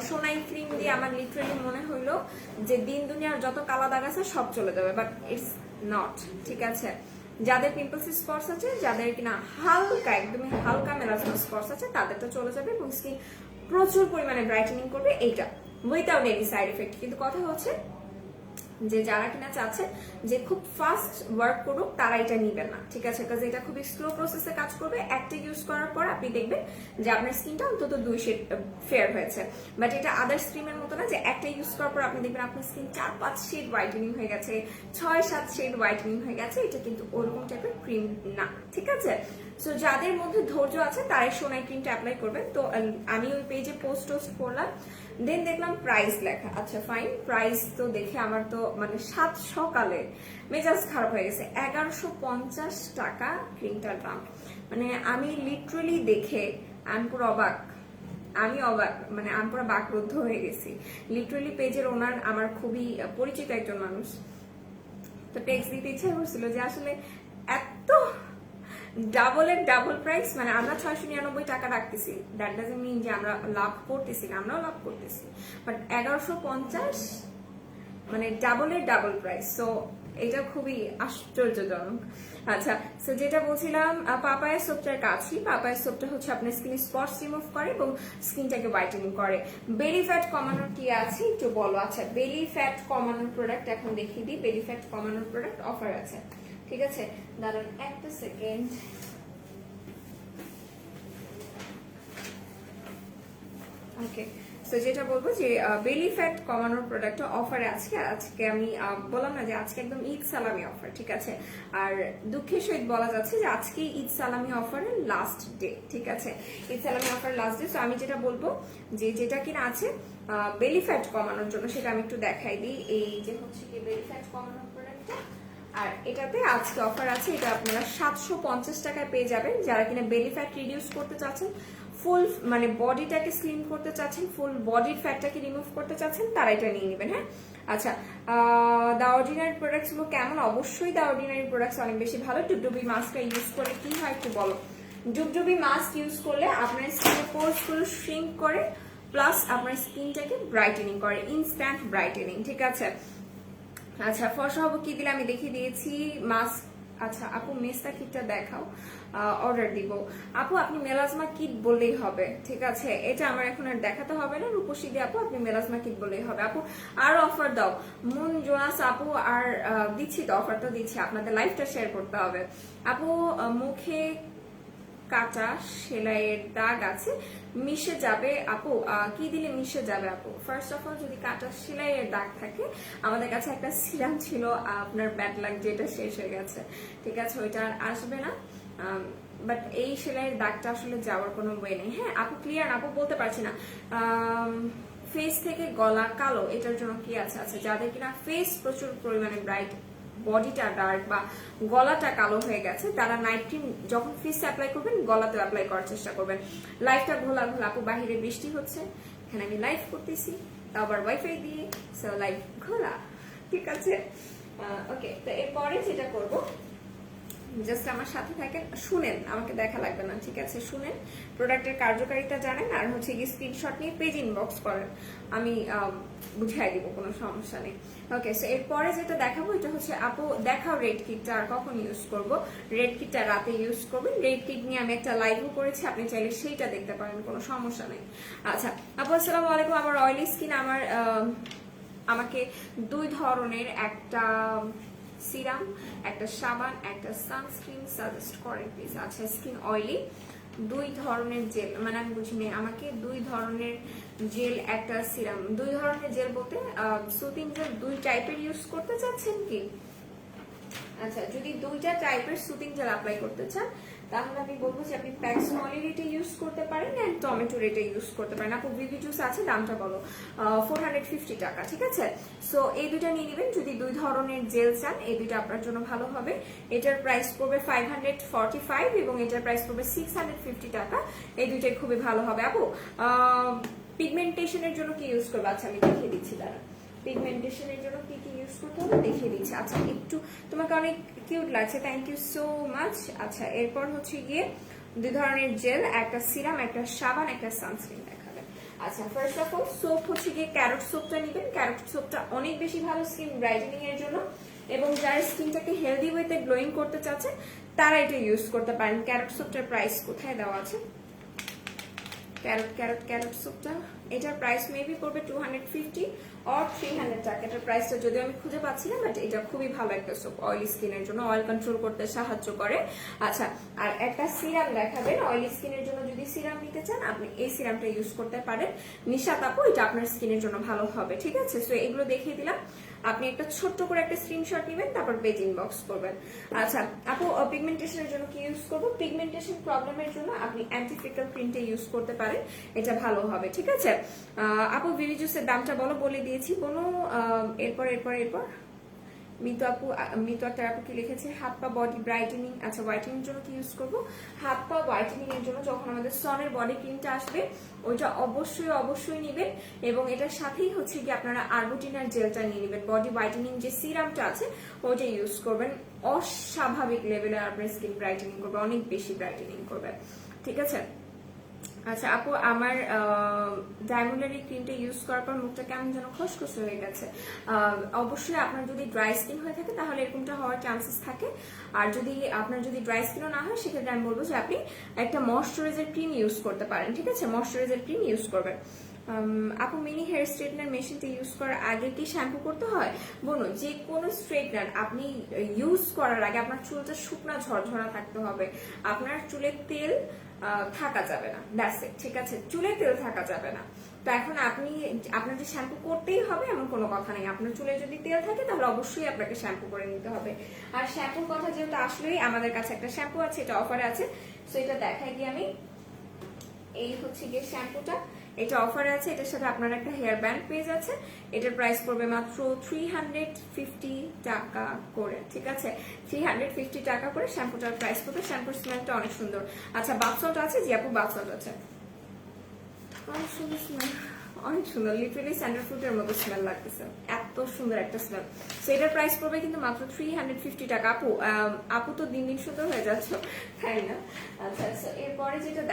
সোনাই ক্রিম দিয়ে আমার লিটারালি মনে হইলো যে দিন দুনিয়ার যত কালা দাগ আছে সব চলে যাবে, বাট ইটস নট, ঠিক আছে? যাদের পিম্পলস স্পটস আছে, যাদের কিনা হালকা, একদমই হালকা মেলাজমা স্পটস আছে, তাদেরটা চলে যাবে এবং স্কিন প্রচুর পরিমাণে ব্রাইটেনিং করবে এইটা উইদাউট এনি সাইড এফেক্ট। কিন্তু কথা হচ্ছে যে যারা কিনা চাচ্ছে যে খুব ফাস্ট ওয়ার্ক করুক তারা এটা নিবেন না, ঠিক আছে? কারণ এটা খুবই স্লো প্রসেসে কাজ করবে। একটা ইউজ করার পর আপনি দেখবেন যে আপনার স্কিনটা অন্তত 2 শেড ফেয়ার হয়েছে। বাট এটা আদার্স ক্রিমের মতো না যে একটা ইউজ করার পর আপনি দেখবেন আপনার স্কিন 4-5 শেড হোয়াইটেনিং হয়ে গেছে, 6-7 শেড হোয়াইটেনিং হয়ে গেছে। এটা কিন্তু ওরকম টাইপের ক্রিম না, ঠিক আছে? সো যাদের মধ্যে ধৈর্য আছে তারাই সোনাই ক্রিমটা অ্যাপ্লাই করবেন। তো আমি ওই পেজে পোস্ট করলাম, দেন দেখলাম প্রাইস লেখা। আচ্ছা ফাইন, প্রাইস তো দেখে আমার তো মানে 7 সকালে মেজাজ খারাপ হয়ে গেছে। 1150 টাকা ক্রিমটার দাম। মানে আমি লিটারালি দেখে আমি পুরো অবাক, মানে আমি পুরো বাকরুদ্ধ হয়ে গেছি। লিটারালি পেজের ওনার আমার খুবই পরিচিত একজন মানুষ, তো টেক্সট দিতে ইচ্ছা করছিল যে আসলে এত ডাবলের ডাবল প্রাইস, মানে আমরা 699 টাকা রাখতেছি, দ্যাট ডাজন্ট মিন যে আমরা লাভ করতেছি না, আমরাও লাভ করতেছি, বাট 1150 মানে ডাবলের ডাবল প্রাইস। সো এটা খুবই আশ্চর্যজনক। আচ্ছা, সো যেটা বলছিলাম, পাপায়া সোপটার কাছে, পাপায়া সোপটা হচ্ছে আপনার স্কিন স্পটস রিমুভ করে এবং স্কিনটাকে হোয়াইটেনিং করে। বেলি ফ্যাট কমানোর কি আছে একটু বলো? আচ্ছা, বেলি ফ্যাট কমানোর প্রোডাক্ট এখন দেখিয়ে দিই। বেলি ফ্যাট কমানোর প্রোডাক্ট অফার আছে, ঠিক আছে? দাঁড়ান একটা সেকেন্ড। ওকে, তো যেটা বলবো যে বেলি ফ্যাট কমানোর প্রোডাক্টটা অফারে আজকে আজকে আমি বললাম না যে আজকে একদম ঈদ সালামি অফার, ঠিক আছে। আর দুঃখের সহিত বলা যাচ্ছে যে আজকে ঈদ সালামি অফারের লাস্ট ডে, ঠিক আছে, ঈদ সালামি অফার লাস্ট ডে। তো আমি যেটা বলবো যে যেটা কিনা আছে বেলি ফ্যাট কমানোর জন্য সেটা আমি একটু দেখাই দিই। এই যে হচ্ছে কি বেলি ফ্যাট কমানোর প্রোডাক্টটা, আর এটাতে আজকে অফার আছে, এটা আপনারা 750 টাকায় পেয়ে যাবেন। যারা কিনা বেলি ফ্যাট রিডিউস করতে চাচ্ছেন, ফুল মানে বডিটাকে স্লিম করতে চাচ্ছেন, ফুল বডির ফ্যাটটাকে রিমুভ করতে চাচ্ছেন, তারা এটা নিয়ে নেবেন। হ্যাঁ, আচ্ছা, দ্য অর্ডিনারি প্রোডাক্টস গুলো কেমন? অবশ্যই দ্য অর্ডিনারি প্রোডাক্টস অনেক বেশি ভালো। ডুবডুবি মাস্কটা ইউজ করে কি হয় একটু বলো। ডুবডুবি মাস্ক ইউজ করলে আপনার স্কিনের পোর্স গুলো শ্রিঙ্ক করে, প্লাস আপনার স্কিনটাকে ব্রাইটেনিং করে, ইনস্ট্যান্ট ব্রাইটেনিং, ঠিক আছে। আচ্ছা, ফর্সা হবো কি দিলে আমি দেখিয়ে দিয়েছি, মাস্ক। আচ্ছা আপু, মেস্তা কিটটা দেখাও, অর্ডার দিব। আপু আপনি মেলাজমা কিট বললেই হবে, ঠিক আছে, এটা আমার এখন আর দেখাতে হবে না। রূপসী দিয়ে আপু আপনি মেলাজমা কিট বললেই হবে। আপু আর অফার দাও, মুন জোনাস আপু, আর দিচ্ছি তো, অফারটা দিচ্ছি, আপনাদের লাইফটা শেয়ার করতে হবে। আপু মুখে কাটা সেলাইয়ের দাগ আছে, মিশে যাবে আপু? কি দিলে মিশে যাবে আপু? ফার্স্ট অফ অল, যদি কাটা সেলাইয়ের দাগ থাকে, আমাদের কাছে একটা সিরাম ছিল আপনার ব্যাড লাক, যেটা শেষ হয়ে গেছে, ঠিক আছে, ওইটা আর আসবে না। বাট এই সেলাইয়ের দাগটা আসলে যাওয়ার কোনো ওয়ে নেই। হ্যাঁ আপু ক্লিয়ার, আপু বলতে পারছি না। ফেস থেকে গলা কালো, এটার জন্য কি আছে? আচ্ছা, যাদের কিনা ফেস প্রচুর পরিমাণে ব্রাইট, বডিটা ডার্ক বা গলাটা কালো হয়ে গেছে, তারা নাইট ক্রিম যখন ফেসে অ্যাপ্লাই করবেন, গলাতে অ্যাপ্লাই করার চেষ্টা করবেন। লাইফটা ঘোলা ঘোলা আপু, বাহিরে বৃষ্টি হচ্ছে, এখানে আমি লাইভ করতেছি, তাও আবার ওয়াইফাই দিয়ে, সো লাইভ ঘোলা, ঠিক আছে। ওকে, তো এরপরে যেটা করব, জাস্ট আমার সাথে থাকেন, শুনেন, আমাকে দেখা লাগবে না, ঠিক আছে, শুনেন, প্রোডাক্টের কার্যকারিতা জানেন, আর হচ্ছে কি স্ক্রিনশট নিয়ে পেজ ইনবক্স করেন, আমি বুঝাই দিব, কোনো সমস্যা নেই। ওকে, সো এরপরে যেটা দেখাবো, এটা হচ্ছে আপু দেখাও রেড কিটটা, আর কখন ইউজ করব? রেড কিটটা রাতে ইউজ করবেন। রেড কিট নিয়ে আমি একটা লাইভও করেছি, আপনি চাইলে সেইটা দেখতে পারেন, কোনো সমস্যা নেই। আচ্ছা আপু আসসালামু আলাইকুম। আমার অয়েলি স্কিন, আমাকে দুই ধরনের, একটা সিরাম, একটা সাবান, একটা সানস্ক্রিন সাজেস্ট করেন প্লিজ। আচ্ছা, স্কিন অয়েলি, দুই ধরনের জেল, মানে আমি বুঝিনি, আমাকে দুই ধরনের জেল, একটা সিরাম, দুই ধরনের জেল বলতে সুতিং জেল দুই টাইপের ইউজ করতে চাচ্ছেন কি? আচ্ছা, যদি দুইটা টাইপের সুতিং জেল অ্যাপ্লাই করতে চান, তাহলে আমি বলবো যে আপনি প্যাক্সমলি রেটে ইউজ করতে পারেন, এন্ড টমেটো রেটে ইউজ করতে পারেন। আপু ভিভি জুস আছে, দামটা বলো। 450 টাকা, ঠিক আছে। সো এই দুইটা নিয়ে নেবেন যদি দুই ধরনের জেল চান, এই দুইটা আপনার জন্য ভালো হবে। এটার প্রাইস পড়বে 545 এবং এটার প্রাইস পড়বে 650 টাকা। এই দুইটাই খুবই ভালো হবে। আপু পিগমেন্টেশনের জন্য কি ইউজ করবে? আচ্ছা আমি দেখিয়ে দিচ্ছি, দাঁড়া, পিগমেন্টেশনের জন্য কি কি ইউজ করতে হবে দেখিয়ে দিচ্ছি। আচ্ছা, একটু তোমাকে অনেক কিউট লাগছে, থ্যাংক ইউ সো মাচ। আচ্ছা, এরপর হচ্ছে গিয়ে দুই ধরনের জেল, একটা সিরাম, একটা সাবান, একটা সানস্ক্রিন দেখাবে। আচ্ছা, ফার্স্ট অফ অল সোপ হচ্ছে গিয়ে ক্যারট সোপটা নেবেন। ক্যারট সোপটা অনেক বেশি ভালো স্কিন ব্রাইটেনিং এর জন্য, এবং যারা স্কিনটাকে হেলদি ওয়েতে গ্লোয়িং করতে চাচ্ছে, তারা এটা ইউজ করতে পারেন। ক্যারট সোপটার প্রাইস কোথায় দেওয়া আছে? ক্যারট সোপটা, এটার প্রাইস মেবি পড়বে 250 অর 300 টাকা। এটার প্রাইসটা যদিও আমি খুঁজে পাচ্ছি না, বাট এটা খুবই ভালো একটা সোপ, অয়েলি স্কিনের জন্য, অয়েল কন্ট্রোল করতে সাহায্য করে। আচ্ছা, আর একটা সিরাম দেখাবেন, অয়েলি স্কিনের জন্য যদি সিরাম নিতে চান, আপনি এই সিরামটা ইউজ করতে পারেন। নিশাত আপু, এটা আপনার স্কিনের জন্য ভালো হবে, ঠিক আছে। সো এগুলো দেখিয়ে দিলাম, আপনি একটা ছোট্ট করে একটা স্ক্রিনশট নেবেন, তারপর পেজ ইনবক্স করবেন। আচ্ছা আপু, পিগমেন্টেশনের জন্য কি ইউজ করবো? পিগমেন্টেশন প্রবলেমের জন্য আপনি অ্যান্টিফিকাল ক্রিমটা ইউজ করতে পারেন, এটা ভালো হবে, ঠিক আছে। আপু ভিভি জুসের দামটা বলো, বলে দিয়েছি, কোনো এরপর মিতু আক্তার আপু কি লিখেছে? হাত পা বডি ব্রাইটেনিং। আচ্ছা, হোয়াইটেনিং এর জন্য কি ইউজ করবো? হাত পা হোয়াইটেনিং এর জন্য যখন আমাদের সনের বডি ক্রিমটা আসবে, ওইটা অবশ্যই নিবেন, এবং এটার সাথেই হচ্ছে কি আপনারা আরবুটিনার জেলটা নিয়ে নেবেন। বডি হোয়াইটেনিং যে সিরামটা আছে ওইটা ইউজ করবেন, অস্বাভাবিক লেভেলে আপনার স্কিন ব্রাইটেনিং করবে, অনেক বেশি ব্রাইটেনিং করবে, ঠিক আছে। আচ্ছা আপু, আমার ডায়মন্ডারি ক্রিমটা ইউজ করার পর মুখটা কেমন যেন খসখস হয়ে গেছে। অবশ্যই আপনার যদি ড্রাই স্কিন হয়ে থাকে তাহলে এরকমটা হওয়ার চান্সেস থাকে, আর যদি আপনার যদি ড্রাই স্কিনও না হয়, সেক্ষেত্রে আমি বলবো যে আপনি একটা ময়শ্চারাইজার ক্রিম ইউজ করতে পারেন, ঠিক আছে, ময়শ্চারাইজার ক্রিম ইউজ করবেন। আপু মিনি হেয়ার স্ট্রেটনার মেশিনটা ইউজ করার আগে কি শ্যাম্পু করতে হয়? বোনো, যে কোনো স্ট্রেটনার আপনি ইউজ করার আগে আপনার চুলটা শুকনা ঝরঝরা থাকতে হবে। আপনার চুলে তেল থাকা যাবে না, দ্যাটস ইট, ঠিক আছে? চুলে তেল থাকা যাবে না। তো এখন আপনার যে শ্যাম্পু করতেই হবে এমন কোনো কথা নেই। আপনার চুলে যদি তেল থাকে তাহলে অবশ্যই আপনাকে শ্যাম্পু করে নিতে হবে। আর শ্যাম্পুর কথা যেহেতু আসলেই, আমাদের কাছে একটা শ্যাম্পু আছে, এটা অফারে আছে, সো এটা দেখাই দিই আমি। এই হচ্ছে গিয়ে শ্যাম্পুটা, এটা অফারে আছে, এটার সাথে আপনার একটা হেয়ার ব্যান্ড পেয়ে যাচ্ছে। এটার প্রাইস পড়বে মাত্র 350 টাকা করে, ঠিক আছে? 350 টাকা করে শ্যাম্পুটার প্রাইস পড়বে। শ্যাম্পুর স্মেলটা অনেক সুন্দর। আচ্ছা, বাথ সল্ট আছে? জি আপু, বাথ সল্ট আছে। অনেক সুন্দর স্মেল, অনেক সুন্দর, লিটারালি স্যান্ডালউডের মতো স্মেল লাগতেছে, এত সুন্দর একটা স্মেল। সো এটার প্রাইস পড়বে কিন্তু মাত্র 350 টাকা। আপু তো দিন দিন সুন্দর হয়ে যাচ্ছে, তাই না? আচ্ছা, এরপরে যেটা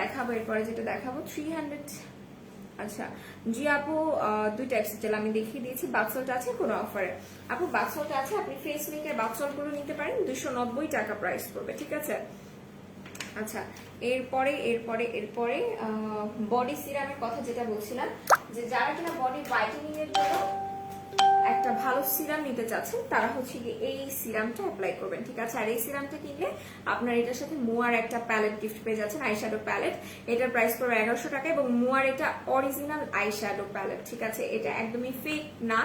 দেখাবো 300। আচ্ছা জি আপু, দুইটা এক্সেল আমি দেখিয়ে দিয়েছি। বাথসল্ট আছে কোনো অফারে? আপু বাথসল্ট আছে, আপনি ফেস মেকের বাথসল্ট গুলো নিতে পারেন, 290 টাকা প্রাইস পড়বে, ঠিক আছে? আচ্ছা, এরপরে বডি সিরামের কথা যেটা বলছিলাম, যে যারা কিনা বডি হোয়াইটেনিং এর জন্য একটা ভালো সিরাম নিতে চাচ্ছেন তারা হচ্ছে কি এই সিরামটা অ্যাপ্লাই করবেন, ঠিক আছে? আর এই সিরামটা কিনলে আপনার এটার সাথে মুয়ার একটা প্যালেট গিফট পেয়ে যাচ্ছেন, আইশ্যাডো প্যালেট। এটার প্রাইস পড়বে 1100 টাকা, এবং মুয়ার এটা অরিজিনাল আইশ্যাডো প্যালেট, ঠিক আছে? এটা একদমই ফেক না,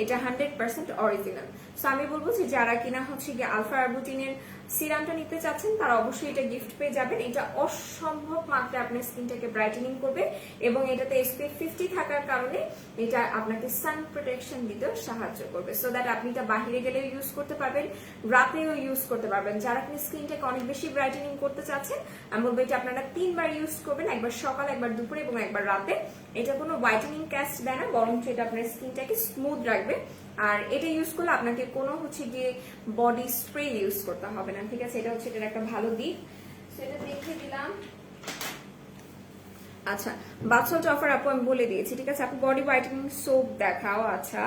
এটা 100% অরিজিনাল। সো আমি বলবো যে যারা কিনা হচ্ছে গিয়ে আলফা আরবুটিনের সিরামটা নিতে চাচ্ছেন তারা অবশ্যই এটা গিফট পেয়ে যাবেন। এটা অসম্ভব মাত্রায় আপনার স্কিনটাকে ব্রাইটেনিং করবে, এবং এটাতে SPF 50 থাকার কারণে এটা আপনাকে সান প্রোটেকশন দিতেও সাহায্য করবে, সো দ্যাট আপনি এটা বাহিরে গেলেও ইউজ করতে পারবেন, রাতেও ইউজ করতে পারবেন। যারা আপনি স্কিনটাকে অনেক বেশি ব্রাইটেনিং করতে চাচ্ছেন, আমি বলবো এটা আপনারা 3 বার ইউজ করবেন, একবার সকালে, একবার দুপুরে এবং একবার রাতে। এটা কোনো হোয়াইটেনিং ক্যাস্ট দেয় না, বরং এটা আপনার স্কিনটাকে স্মুথ রাখবে। আর এটা ইউজ করলে আপনাকে কোনো হচ্ছে গিয়ে বডি স্প্রে ইউজ করতে হবে না, ঠিক আছে? এটা হচ্ছে এটার একটা ভালো দিক, সেটা দেখিয়ে দিলাম। আচ্ছা, বাথসল্ট অফার আপু আমি বলে দিয়েছি, ঠিক আছে? আপু বডি হোয়াইটেনিং সোপ দেখাও। আচ্ছা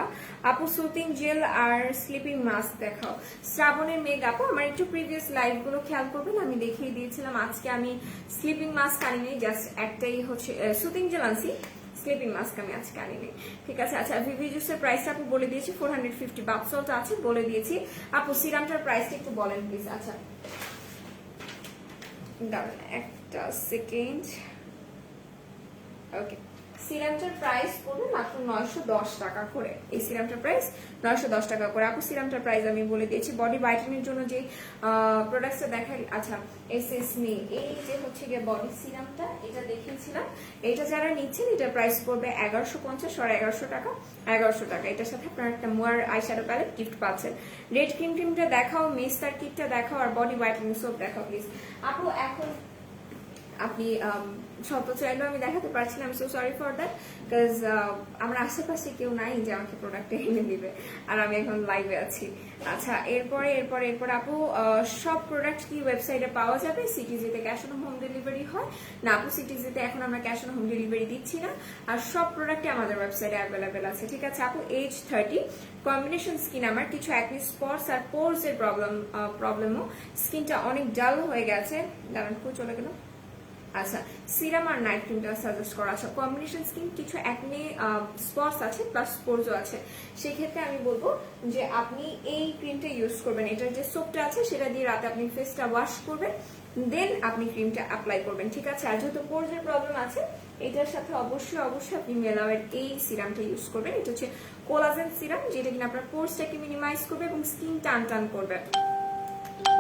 আপু soothing jail are sleeping mask দেখাও। শ্রাবণের মেঘ আপু, আমার একটু প্রিভিয়াস লাইভ গুলো খেয়াল করবেন, আমি দেখিয়ে দিয়েছিলাম। আজকে আমি স্লিপিং মাস্ক আনিনি, জাস্ট একটাই হচ্ছে সুথিং জেল আনছি, স্লিপিং মাস্ক আমি আজকে আনিনি, ঠিক আছে? আচ্ছা, ভিভি জুসের প্রাইসটা আপু বলে দিয়েছি 450, বাথসল্ট আছে বলে দিয়েছি। আপু সিরামটার প্রাইসটা একটু বলেন প্লিজ। আচ্ছা দাঁড়ান একটা সেকেন্ড। ওকে, সিরামটার প্রাইস পড়বে মাত্র 910 টাকা করে। এই সিরামটার প্রাইস 910 টাকা করে। আপু সিরামটার প্রাইস আমি বলে দিয়েছি। বডি হোয়াইটেনিং জন্য যে প্রোডাক্টসটা দেখাই, আচ্ছা এসএস মি, এই যে হচ্ছে গিয়ে বডি সিরামটা, এটা দেখিয়েছিলাম। এটা যারা নিচ্ছেন এটার প্রাইস পড়বে 1150 আর 1100 টাকা, 1100 টাকা। এটার সাথে আপনারা একটা মুয়ার আইশ্যাডো প্যালেট গিফট পাচ্ছেন। রেড ক্রিমটা দেখাও, মেস্টার কিটটা দেখাও, আর বডি হোয়াইটেনিং সোপ দেখাও প্লিজ। আপু এখন আপনি শত চাইলেও আমি দেখাতে পারছি না, আমি so sorry for that, because আমার আশেপাশে কেউ নাই যে আমাকে প্রোডাক্টটা এনে দিবে, আর আমি এখন লাইভে আছি। আচ্ছা এরপরে আপু সব প্রোডাক্ট কি ওয়েবসাইটে পাওয়া যাবে? সিটিজিতে ক্যাশ অন হোম ডেলিভারি হয় না? আপু সিটিজিতে এখন আমরা ক্যাশ অন হোম ডেলিভারি দিচ্ছি না, আর সব প্রোডাক্টই আমাদের ওয়েবসাইটে অ্যাভেলেবেল আছে, ঠিক আছে? আপু এজ 30, কম্বিনেশন স্কিন, আমার কিছু অ্যাকনি স্পটস আর পোরস এর প্রবলেমও, স্কিনটা অনেক ডাল হয়ে গেছে। দাঁড়ান, চলে গেল। আচ্ছা, সিরাম আর নাইট ক্রিমটা সাজেস্ট করা আছে। কম্বিনেশন স্কিন, কিছু অ্যাকনে স্পটস আছে প্লাস পোরসও আছে, সেক্ষেত্রে আমি বলবো যে আপনি এই ক্রিমটা ইউজ করবেন। এটার যে সোপটা আছে সেটা দিয়ে রাতে আপনি ফেসটা ওয়াশ করবেন, দেন আপনি ক্রিমটা অ্যাপ্লাই করবেন, ঠিক আছে? আর যেহেতু পোরসের প্রবলেম আছে, এটার সাথে অবশ্যই আপনি মেলাওয়ের এই সিরামটা ইউজ করবেন। এটা হচ্ছে কোলাজেন সিরাম, যেটা কিনা আপনার পোরসটাকে মিনিমাইজ করবে এবং স্কিন টান করবে।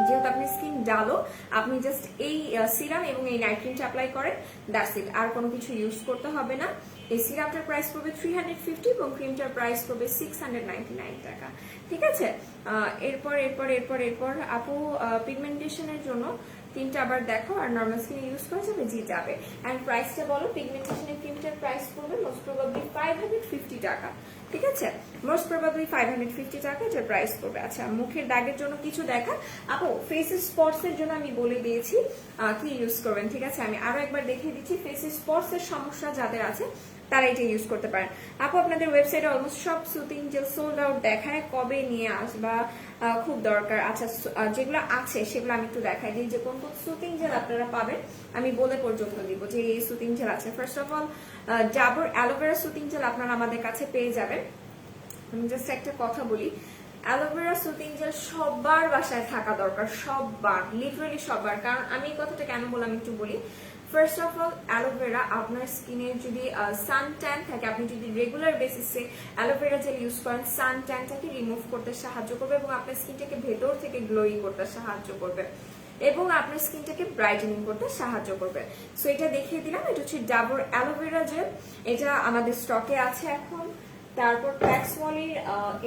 যেহেতু আপনি স্কিন ডালো, আপনি জাস্ট এই সিরাম এবং এই নাইট ক্রিমটা অ্যাপ্লাই করেন, দ্যাটস ইট, আর কোনো কিছু ইউজ করতে হবে না। এই সিরামটার প্রাইস পড়বে 350 এবং ক্রিমটার প্রাইস পড়বে 699 টাকা, ঠিক আছে? এরপর আপু পিগমেন্টেশনের জন্য ক্রিমটা আবার দেখো, আর নর্মাল স্কিনে ইউজ করা যাবে? জি যাবে। এন্ড প্রাইসটা বলো। পিগমেন্টেশনের ক্রিমটার প্রাইস পড়বে মোস্ট প্রবাবলি 550 টাকা, ঠিক আছে? মোস্ট প্রবাবলি 550 টাকা এটার প্রাইস পড়বে। আচ্ছা, মুখের দাগের জন্য কিছু দেখা আপু, ফেসের স্পটস এর জন্য আমি বলে দিয়েছি কি ইউজ করবেন, ঠিক আছে? আমি আরো একবার দেখিয়ে দিচ্ছি। ফেসের স্পটস এর সমস্যা যাদের আছে তারা এটা ইউজ করতে পারেন। আপু আপনাদের ওয়েবসাইটে অলমোস্ট সব সুতিং জেল সোল্ড আউট দেখায়, কবে নিয়ে আসবা? খুব দরকার। আচ্ছা, যেগুলো আছে সেগুলো আমি একটু দেখাই দিই যে কোন কোন সুতিং জেল আপনারা পাবেন, আমি বলে পর্যন্ত দিব যে এই সুতিং জেল আছে। First of all Dabur aloe vera soothing gel আপনারা আমাদের কাছে পেয়ে যাবেন। আমি জাস্ট একটা কথা বলি, অ্যালোভেরা সুতিং জেল সবার বাসায় থাকা দরকার, সবার, লিটারালি সবার। কারণ আমি এই কথাটা কেন বললাম একটু বলি। ফার্স্ট অফ অল অ্যালোভেরা আপনার স্কিনে যদি সান ট্যান থাকে, আপনি যদি রেগুলার বেসিসে অ্যালোভেরা জেল ইউজ করেন, সান ট্যানটাকে রিমুভ করতে সাহায্য করবে এবং আপনার স্কিনটাকে ভেতর থেকে গ্লোয়ি করতে সাহায্য করবে এবং আপনার স্কিনটাকে ব্রাইটেনিং করতে সাহায্য করবে। সো এটা দেখিয়ে দিলাম, এটা হচ্ছে ডাবর অ্যালোভেরা জেল, এটা আমাদের স্টকে আছে এখন। তারপর প্যাক্সমলির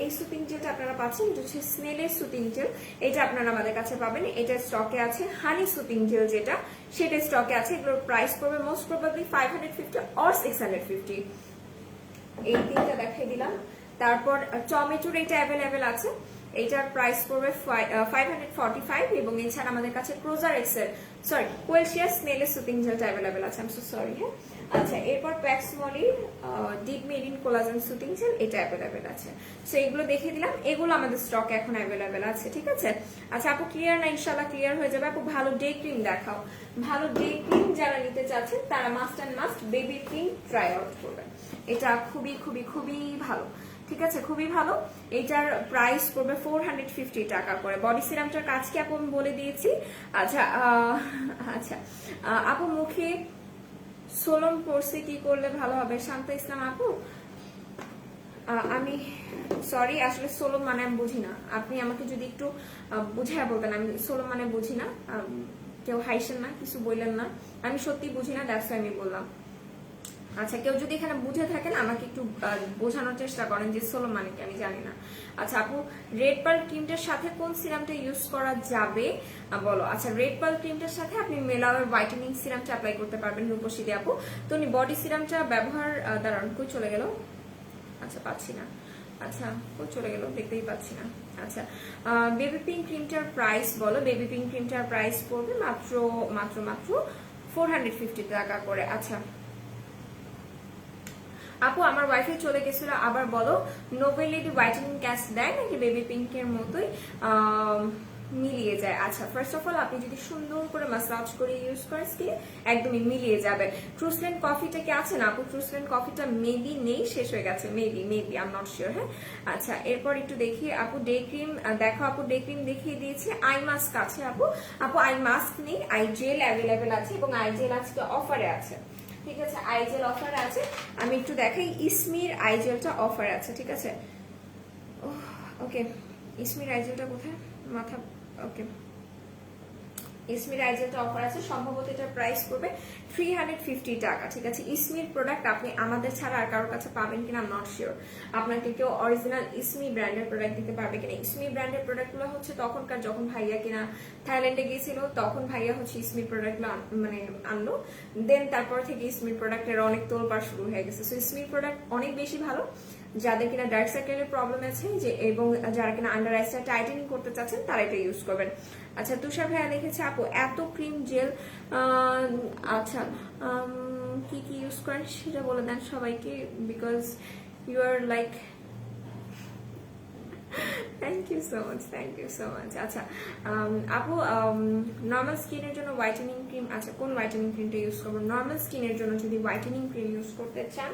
এই সুতিং জেলটা আপনারা পাচ্ছেন, এটা হচ্ছে স্নেলের সুতিং জেল, এটা আপনারা আমাদের কাছে পাবেন, এটা স্টকে আছে। হানি সুতিং জেল যেটা, সেটা স্টকে আছে। এগুলোর প্রাইস পড়বে মোস্ট প্রবাবলি 550 অর 650। এই তিনটা দেখিয়ে দিলাম। তারপর টমেটোর এটা অ্যাভেলেবেল আছে, এইটার প্রাইস পড়বে 545 এবং এছাড়া আমাদের কাছে ক্রোজার এক্সেল কোয়েলশিয়া স্নেলের সুতিং জেলটা অ্যাভেলেবেল আছে। I am so sorry. হ্যাঁ, আচ্ছা, এরপর Paxmoly deep marine collagen soothing gel, এটা অ্যাভেলেবেল আছে। সো এগুলো দেখিয়ে দিলাম, এগুলো আমাদের স্টক এখন অ্যাভেলেবেল আছে, ঠিক আছে। আচ্ছা আপু ক্লিয়ার না? ইনশাআল্লাহ ক্লিয়ার হয়ে যাবে। আপু ভালো ডে ক্রিম দেখাও। ভালো ডে ক্রিম যারা নিতে চাচ্ছেন তারা must and must baby cream try out করবেন, এটা খুবই খুবই খুবই ভালো, ঠিক আছে, খুবই ভালো। এটার প্রাইস পড়বে 450 টাকা করে। বডি সিরামটার কাজ কি আপু আমি বলে দিয়েছি। আচ্ছা আচ্ছা আপু মুখে সোলন পড়ছে কি করলে ভালো হবে? শান্তা ইসলাম আপু, আমি সরি, আসলে সোলন মানে আমি বুঝি না, আপনি আমাকে যদি একটু বুঝাইয়া বলতেন। আমি সোলন মানে বুঝি না, কেউ হাইসেন না, কিছু বললেন না, আমি সত্যি বুঝি না, দ্যাটস আমি বললাম। আচ্ছা, কেউ যদি এখানে বুঝে থাকেন আমাকে একটু বোঝানোর চেষ্টা করেন যে সোলো মানে কি, আমি জানি না। আচ্ছা আপু, রেড পার্ল ক্রিমটার সাথে কোন সিরামটা ইউজ করা যাবে বলো? আচ্ছা, রেড পার্ল ক্রিমটার সাথে আপনি মেলাওয়ের হোয়াইটেনিং সিরামটা অ্যাপ্লাই করতে পারবেন রূপসী দিয়ে আপু। তো উনি বডি সিরামটা ব্যবহার, দাঁড়ান কই চলে গেল, আচ্ছা পাচ্ছি না, আচ্ছা কই চলে গেল, দেখতেই পাচ্ছি না। আচ্ছা, বেবি পিঙ্ক ক্রিমটার প্রাইস বলো। বেবি পিঙ্ক ক্রিমটার প্রাইস পড়বে মাত্র মাত্র মাত্র 450 টাকা করে। আচ্ছা আপু, আমার ওয়াইফাই চলে গেছিল, আবার বলো। নোবেলিটি হোয়াইটেনিং ক্যাস্ট দেয় নাকি বেবি পিঙ্কের মতোই মিলিয়ে যায়? আচ্ছা, ফার্স্ট অফ অল আপনি যদি সুন্দর করে মাসাজ করে ইউজ করেন স্কিনে একদমই মিলিয়ে যাবে। ট্রুসল্যান্ড কফিটা কি আছে না আপু? ট্রুসল্যান্ড কফিটা মেবি নেই, শেষ হয়ে গেছে, maybe I am not sure. হ্যাঁ, আচ্ছা এরপর একটু দেখি আপু ডে ক্রিম দেখো। আপু ডে ক্রিম দেখিয়ে দিয়েছি। আই মাস্ক আছে আপু? আপু আই মাস্ক নেই, আই জেল অ্যাভেলেবেল আছে এবং আই জেল আজকে অফারে আছে, ঠিক আছে। আইজেল অফার আছে, আমি একটু দেখাই। ইসমির আইজেলটা অফার আছে, ঠিক আছে। ওকে, ইসমির আইজেলটা কোথায়? মাথা, ওকে, ইসমির আইজেলটা অফার আছে, সম্ভবত এটার প্রাইস পড়বে 350 টাকা, ঠিক আছে। ইসমির প্রোডাক্ট আপনি আমাদের ছাড়া আর কারোর কাছে পাবেন কিনা নট শিওর। আপনাকে কেউ অরিজিনাল ইসমি ব্র্যান্ডের প্রোডাক্ট দিতে পারবে কিনা। ইসমি ব্র্যান্ডের প্রোডাক্টগুলো হচ্ছে তখনকার, যখন ভাইয়া কিনা থাইল্যান্ডে গিয়েছিল তখন ভাইয়া হচ্ছে ইসমি প্রোডাক্টগুলো মানে আনলো, দেন তারপর থেকে ইসমির প্রোডাক্টের অনেক তোলপাড় শুরু হয়ে গেছে। সো ইসমির প্রোডাক্ট অনেক বেশি ভালো, যাদের কিনা ডার্ক সার্কেলের প্রবলেম আছে যে, এবং যারা কিনা আন্ডার আইসটা টাইটেনিং করতে চাচ্ছেন তারা এটা ইউজ করবেন। আচ্ছা, তুষার ভাইয়া লিখেছে আপু এত ক্রিম জেল, আচ্ছা কি কি ইউজ করেন সেটা বলে দেন সবাইকে, because you are like, thank you so much, thank you so much. আচ্ছা আপু, নর্মাল স্কিনের জন্য হোয়াইটেনিং ক্রিম, আচ্ছা কোন হোয়াইটেনিং ক্রিমটা ইউজ করবো? নর্মাল স্কিনের জন্য যদি হোয়াইটেনিং ক্রিম ইউজ করতে চান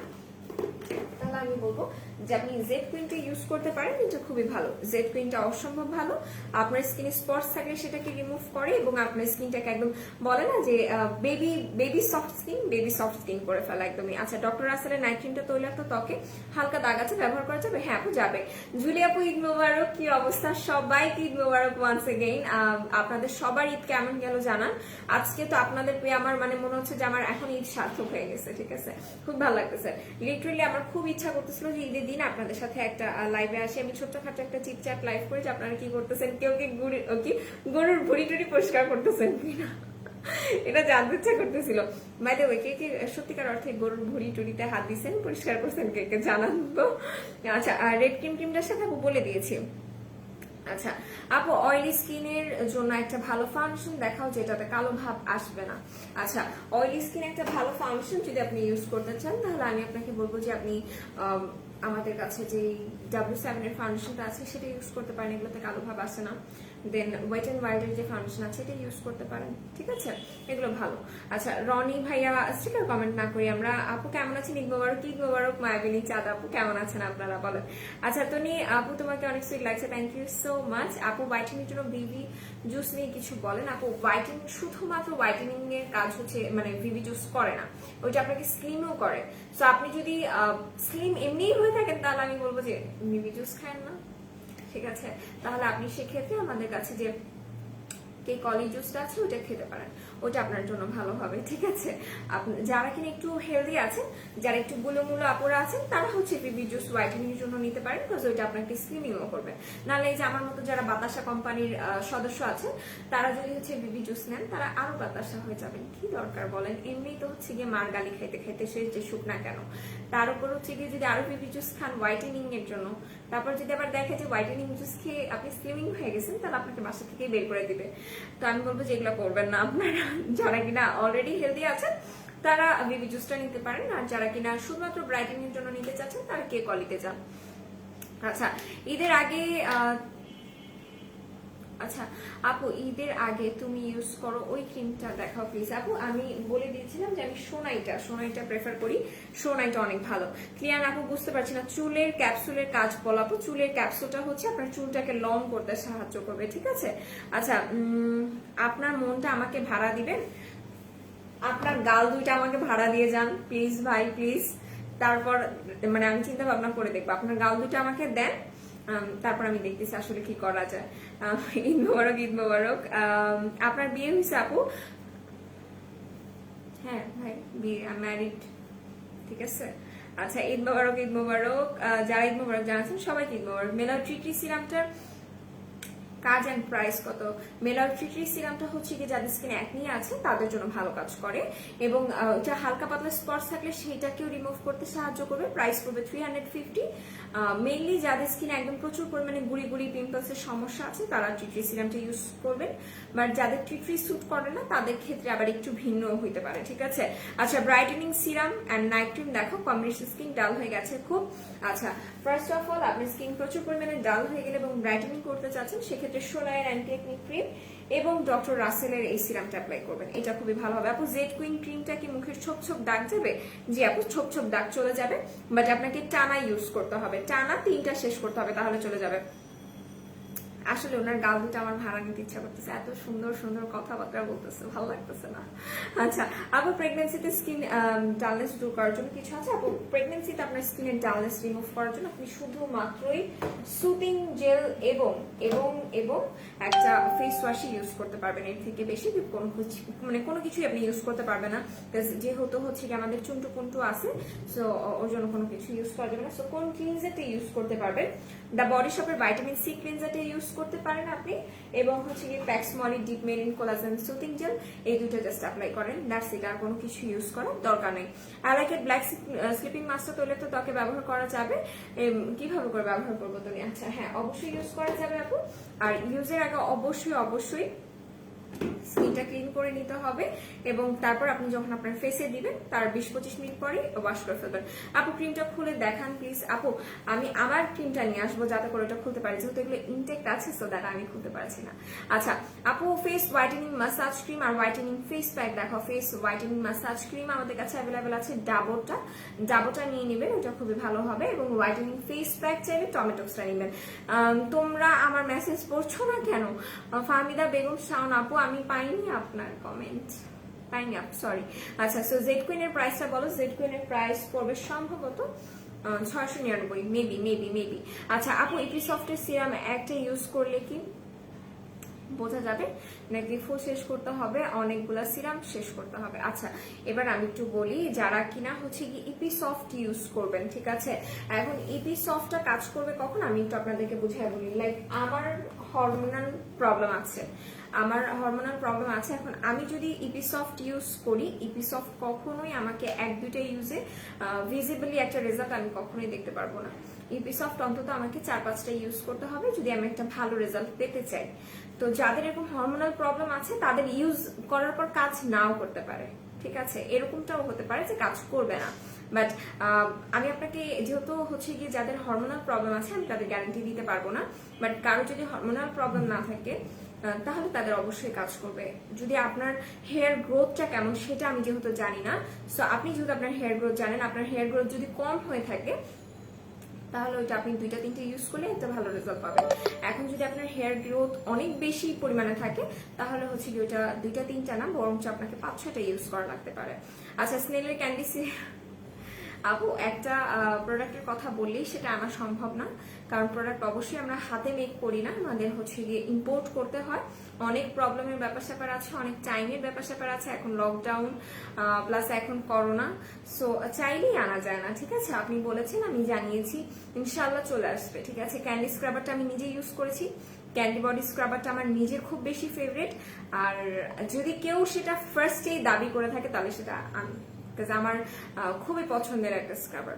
তাহলে আমি বলবো যে আপনি জেড কুইনটা ইউজ করতে পারেন, এটা খুবই ভালো। জেড কুইনটা অসম্ভব ভালো, আপনার স্কিনে স্পটস থাকলে সেটাকে রিমুভ করে এবং আপনার স্কিনটাকে একদম বলে না যে বেবি সফট স্কিন করে ফেলা একদমই। আচ্ছা, ডক্টর রাসেলের নাইট ক্রিমটা তৈলাক্ত ত্বকে হালকা দাগ আছে, ব্যবহার করা যাবে? হ্যাঁ আপু যাবে। জুলি আপু ঈদ মোবারক, কি অবস্থা? সবাইকে ঈদ মোবারক ওয়ান্স এগেইন। আপনাদের সবার ঈদ কেমন গেল জানান। আজকে তো আপনাদের পেয়ে আমার মানে মনে হচ্ছে যে আমার এখন ঈদ সার্থক হয়ে গেছে, ঠিক আছে, খুব ভালো লাগতেছে। লিটারালি আমার খুব ইচ্ছা করতেছিল যে ঈদের দিন আপনাদের সাথে একটা লাইভে আসি, আমি ছোট্টখাটো একটা চিটচ্যাট লাইভ করে যে আপনারা কি করতেছেন, কেউ কি গরুর ভুড়ি টুড়ি পরিষ্কার করতেছেন কিনা এটা জানতে ইচ্ছা করতেছিল। বাই দ্য ওয়ে, কে কে সত্যিকার অর্থে গরুর ভুড়ি টুড়িতে হাত দিচ্ছেন, পরিষ্কার করছেন কে কে জানান তো। আচ্ছা, রেড ক্রিমটার সাথে বলে দিয়েছি। আচ্ছা আপু, অয়েলি স্কিনের জন্য একটা ভালো ফাউন্ডেশন দেখাও যেটাতে কালো ভাব আসবে না। আচ্ছা, অয়েলি স্কিনে একটা ভালো ফাউন্ডেশন যদি আপনি ইউজ করতে চান তাহলে আমি আপনাকে বলবো যে আপনি আমাদের কাছে যে W7 এর ফাউন্ডেশনটা আছে সেটা ইউজ করতে পারেন, এগুলোতে কালো ভাব আসে না। দেন ওয়েট অ্যান্ড ওয়াইল্ডের যে ফাউন্ডেশন আছে এটা ইউজ করতে পারেন, ঠিক আছে, এগুলো ভালো। আচ্ছা, রনি ভাইয়া স্টিকার কমেন্ট না করি আমরা। আপু কেমন আছেন? ঈদ মোবারক, ঈদ মোবারক মায়াবিনী চাঁদ আপু, কেমন আছেন আপনারা বলেন? আচ্ছা তনি আপু, তোমাকে অনেক সুইট লাগছে, থ্যাংক ইউ সো মাচ। আপু হোয়াইটেনিং জন্য বিবি জুস নিয়ে কিছু বলেন। আপু হোয়াইটেনিং, শুধুমাত্র হোয়াইটেনিং এর কাজ হচ্ছে মানে বিবি জুস করে না, ওইটা আপনাকে স্লিমও করে। সো আপনি যদি স্লিম এমনিই হয়ে থাকেন তাহলে আমি বলবো যে বিবি জুস খান না, ঠিক আছে, তাহলে আপনি সেক্ষেত্রে আমাদের কাছে যে কে কলি জুসটা আছে ওটা খেতে পারেন, ওটা আপনার জন্য ভালো হবে, ঠিক আছে। যারা কিনা একটু হেলদি আছেন, যারা একটু গুলোমুলো আপুরা আছেন, তারা হচ্ছে বিবি জুস হোয়াইটেনিং এর জন্য নিতে পারেন, বিকজ ওইটা আপনাকে স্লিমিংও করবে। নাহলে এই যে আমার মতো যারা বাতাসা কোম্পানির সদস্য আছেন, তারা যদি হচ্ছে বিবি জুস নেন তারা আরো বাতাসা হয়ে যাবেন, কি দরকার বলেন? এমনি তো হচ্ছে গিয়ে মার গালি খাইতে খাইতে সে যে সুখ না কেন, তার উপর হচ্ছে গিয়ে যদি আরো বিবি জুস খান হোয়াইটেনিং এর জন্য, তারপর যদি আবার দেখে যে হোয়াইটেনিং জুস খেয়ে আপনি স্লিমিং হয়ে গেছেন, তাহলে আপনাকে বাসা থেকে বের করে দিবে। তো আমি বলবো যে এগুলো করবেন না আপনারা। যারা কিনা অলরেডি হেলদি আছেন তারা বেবি জুসটা নিতে পারেন, আর যারা কিনা শুধুমাত্র ব্রাইটেনিং এর জন্য নিতে চাচ্ছেন তারা কে কলিতে যান। আচ্ছা, ঈদের আগে আচ্ছা আপু, ঈদের আগে তুমি ইউজ করো ওই ক্রিমটা দেখাও প্লিজ। আপু আমি বলে দিয়েছিলাম যে আমি সোনাইটা প্রেফার করি, সোনাইটা অনেক ভালো। ক্লিয়ার আপু? বুঝতে পারছি না। চুলের ক্যাপসুলের কাজ বলা আপু, চুলের ক্যাপসুলটা হচ্ছে আপনার চুলটাকে লং করতে সাহায্য করবে, ঠিক আছে। আচ্ছা, আপনার মনটা আমাকে ভাড়া দিবেন, আপনার গাল দুইটা আমাকে ভাড়া দিয়ে যান প্লিজ ভাই, প্লিজ। তারপর মানে আমি চিন্তা ভাবনা করে দেখবো, আপনার গাল দুইটা আমাকে দেন, তারপর আমি দেখতেছি আসলে কি করা যায়। ঈদ মোবারক, ঈদ মোবারক। আপনার বিয়ে হয়েছে আপু? হ্যাঁ ভাই, বিয়ে, ম্যারিড, ঠিক আছে। আচ্ছা, ঈদ মোবারক, ঈদ মোবারক। যারা ঈদ মোবারক জানাচ্ছেন সবাইকে ঈদ মোবারক। মেলার ট্রিটি সিরামটার কাজ এন্ড প্রাইস কত? মেলার ট্রিটি সিরামটা হচ্ছে কি যাদের স্কিন একনি আছে তাদের জন্য ভালো কাজ করে, এবং এটা হালকা পাতলা স্পটস থাকলে সেটাকেও রিমুভ করতে সাহায্য করবে। প্রাইস পড়বে 350। মেইনলি যাদের স্কিনে একদম প্রচুর পরিমাণে গুড়ি গুড়ি পিম্পলসের সমস্যা আছে তারা ট্রিটি সিরামটা ইউজ করবেন, বাট যাদের ট্রিটি স্যুট করে না তাদের ক্ষেত্রে আবার একটু ভিন্ন হইতে পারে, ঠিক আছে। আচ্ছা, brightening serum and night cream দেখো। কম্বিনেশন স্কিন ডাল হয়ে গেছে খুব। আচ্ছা, ফার্স্ট অফ অল আপনার স্কিন প্রচুর পরিমাণে ডাল হয়ে গেলে এবং ব্রাইটেনিং করতে চাচ্ছেন, সেক্ষেত্রে সোলার অ্যান্টি একনি ক্রিম এবং ডক্টর রাসেলের এই সিরামটা অ্যাপ্লাই করবেন, এটা খুবই ভালো হবে। আপু জেড কুইন ক্রিমটা কি মুখের ছোপ ছোপ দাগ যাবে? জি আপু, ছোপ ছোপ দাগ চলে যাবে, বাট আপনাকে টানা ইউজ করতে হবে, টানা 3টা শেষ করতে হবে, তাহলে চলে যাবে। আসলে ওনার গাল দুটো আমার ভাড়া নিতে ইচ্ছা করতেছে, এত সুন্দর সুন্দর কথাবার্তা বলতেছে, ভালো লাগতেছে না। আচ্ছা আপু, প্রেগনেন্সিতে স্কিন ডালনেস দূর করার জন্য কিছু আছে? আপু প্রেগনেন্সিতে আপনার স্কিনের ডালনেস রিমুভ করার জন্য আপনি শুধুমাত্রই সুতিং জেল এবং এবং এবং একটা ফেস ওয়াশই ইউজ করতে পারবেন, এর থেকে বেশি কোনো কিছুই আপনি ইউজ করতে পারবেন না, যেহেতু হচ্ছে কি আমাদের চুন্টু পুন্টু আছে, সো ওর জন্য কোনো কিছু ইউজ করা যাবে না। সো কোন ক্লিনজারটা ইউজ করতে পারবেন? দ্য বডি শপের ভাইটামিন সি ক্লিনজারটা ইউজ করতে পারেন আপনি, এবং হচ্ছে কি Pax Moly deep marine collagen soothing gel, এই দুটো জাস্ট অ্যাপ্লাই করেন, দ্যাটস ইট, আর কোনো কিছু ইউজ করার দরকার নেই। অ্যালাইকেট ব্ল্যাক স্লিপিং মাস্কটা তৈলে তো ত্বকে ব্যবহার করা যাবে, কিভাবে করে ব্যবহার করবো তুমি? আচ্ছা হ্যাঁ, অবশ্যই ইউজ করা যাবে আপু, আর ইউজের আগে অবশ্যই স্কিনটা ক্লিন করে নিতে হবে, এবং তারপর আপনি যখন আপনার ফেসে দিবেন তার 20-25 মিনিট পরে ওয়াশ করে ফেলবেন। আপু ক্রিমটা খুলে দেখান প্লিজ। আপু আমি আমার ক্রিমটা নিয়ে আসবো যাতে করে এটা খুলতে পারি, যেহেতু এগুলো ইনটেক্ট আছে, সো দ্যাট আমি খুলতে পারছি না। আচ্ছা আপু, ফেস হোয়াইটেনিং মাসাজ ক্রিম আর হোয়াইটেনিং ফেস প্যাক দেখাও। ফেস হোয়াইটেনিং মাসাজ ক্রিম আমাদের কাছে অ্যাভেলেবেল আছে, ডাবোটা নিয়ে নেবেন, ওটা খুবই ভালো হবে, এবং হোয়াইটেনিং ফেস প্যাক চাইলে টমেটোক্সটা নেবেন। তোমরা আমার মেসেজ পড়ছো না কেন? ফাহমিদা বেগম শাওন আপু, আমি পাইনি আপনার কমেন্ট, পাইনি আপ, সরি। আচ্ছা, সো জেড কুইনের প্রাইসটা বলো। জেড কুইনের প্রাইস পড়বে সম্ভবত 699, মেবি। আচ্ছা আপু, ইপিসফটের সিরাম একটা ইউজ করলে কি বোঝা যাবে নাকি ফুল শেষ করতে হবে, অনেকগুলা সিরাম শেষ করতে হবে? আচ্ছা এবার আমি একটু বলি, যারা কিনা হচ্ছে কি ইপিসফট ইউজ করবেন, ঠিক আছে, এখন ইপিসফটটা কাজ করবে কখন আমি একটু আপনাদেরকে বুঝিয়ে বলি। লাইক আমার হরমোনাল প্রবলেম আছে, এখন আমি যদি ইপিসফট ইউজ করি, ইপিসফট কখনোই আমাকে 1-2টা ইউজে ভিজিবলি একটা রেজাল্ট আমি কখনোই দেখতে পারবো না। ইউপি সফট অন্তত আমাকে 4-5টা ইউজ করতে হবে যদি আমি একটা ভালো রেজাল্ট পেতে চাই। তো যাদের এরকম হরমোনাল প্রবলেম আছে তাদের ইউজ করার পর কাজ নাও করতে পারে, ঠিক আছে, এরকমটাও হতে পারে যে কাজ করবে না। বাট আমি আপনাকে যেহেতু হচ্ছে গিয়ে যাদের হরমোনাল প্রবলেম আছে আমি তাদের গ্যারান্টি দিতে পারবো না, বাট কারো যদি হরমোনাল প্রবলেম না থাকে তাহলে তাদের অবশ্যই কাজ করবে। যদি আপনার হেয়ার গ্রোথটা কেমন সেটা আমি যেহেতু জানি না, সো আপনি যেহেতু আপনার হেয়ার গ্রোথ জানেন, আপনার হেয়ার গ্রোথ যদি কম হয়ে থাকে তাহলে ওইটা আপনি 2-3টে ইউজ করলে একটা ভালো রেজাল্ট পাবেন। এখন যদি আপনার হেয়ার গ্রোথ অনেক বেশি পরিমাণে থাকে তাহলে হচ্ছে কি ওইটা 2-3টা না বরঞ্চ আপনাকে 5-6টা ইউজ করা লাগতে পারে। আচ্ছা, স্নেলের ক্যান্ডি আপু একটা প্রোডাক্টের কথা বললেই সেটা আনা সম্ভব না, কারণ প্রোডাক্ট অবশ্যই আমরা হাতে মেক করি না, আমাদের হচ্ছে গিয়ে ইম্পোর্ট করতে হয়। অনেক প্রবলেমের ব্যাপার স্যাপার আছে, অনেক টাইমের ব্যাপার স্যাপার আছে, এখন লকডাউন প্লাস এখন করোনা, সো চাইলেই আনা যায় না, ঠিক আছে। আপনি বলেছেন, আমি জানিয়েছি, ইনশাল্লাহ চলে আসবে, ঠিক আছে। ক্যান্ডি স্ক্রাবারটা আমি নিজে ইউজ করেছি, ক্যান্ডি বডি স্ক্রাবারটা আমার নিজের খুব বেশি ফেভারিট, আর যদি কেউ সেটা ফার্স্টেই দাবি করে থাকে তাহলে সেটা আমি, আমার খুবই পছন্দের একটা স্ক্রাবার।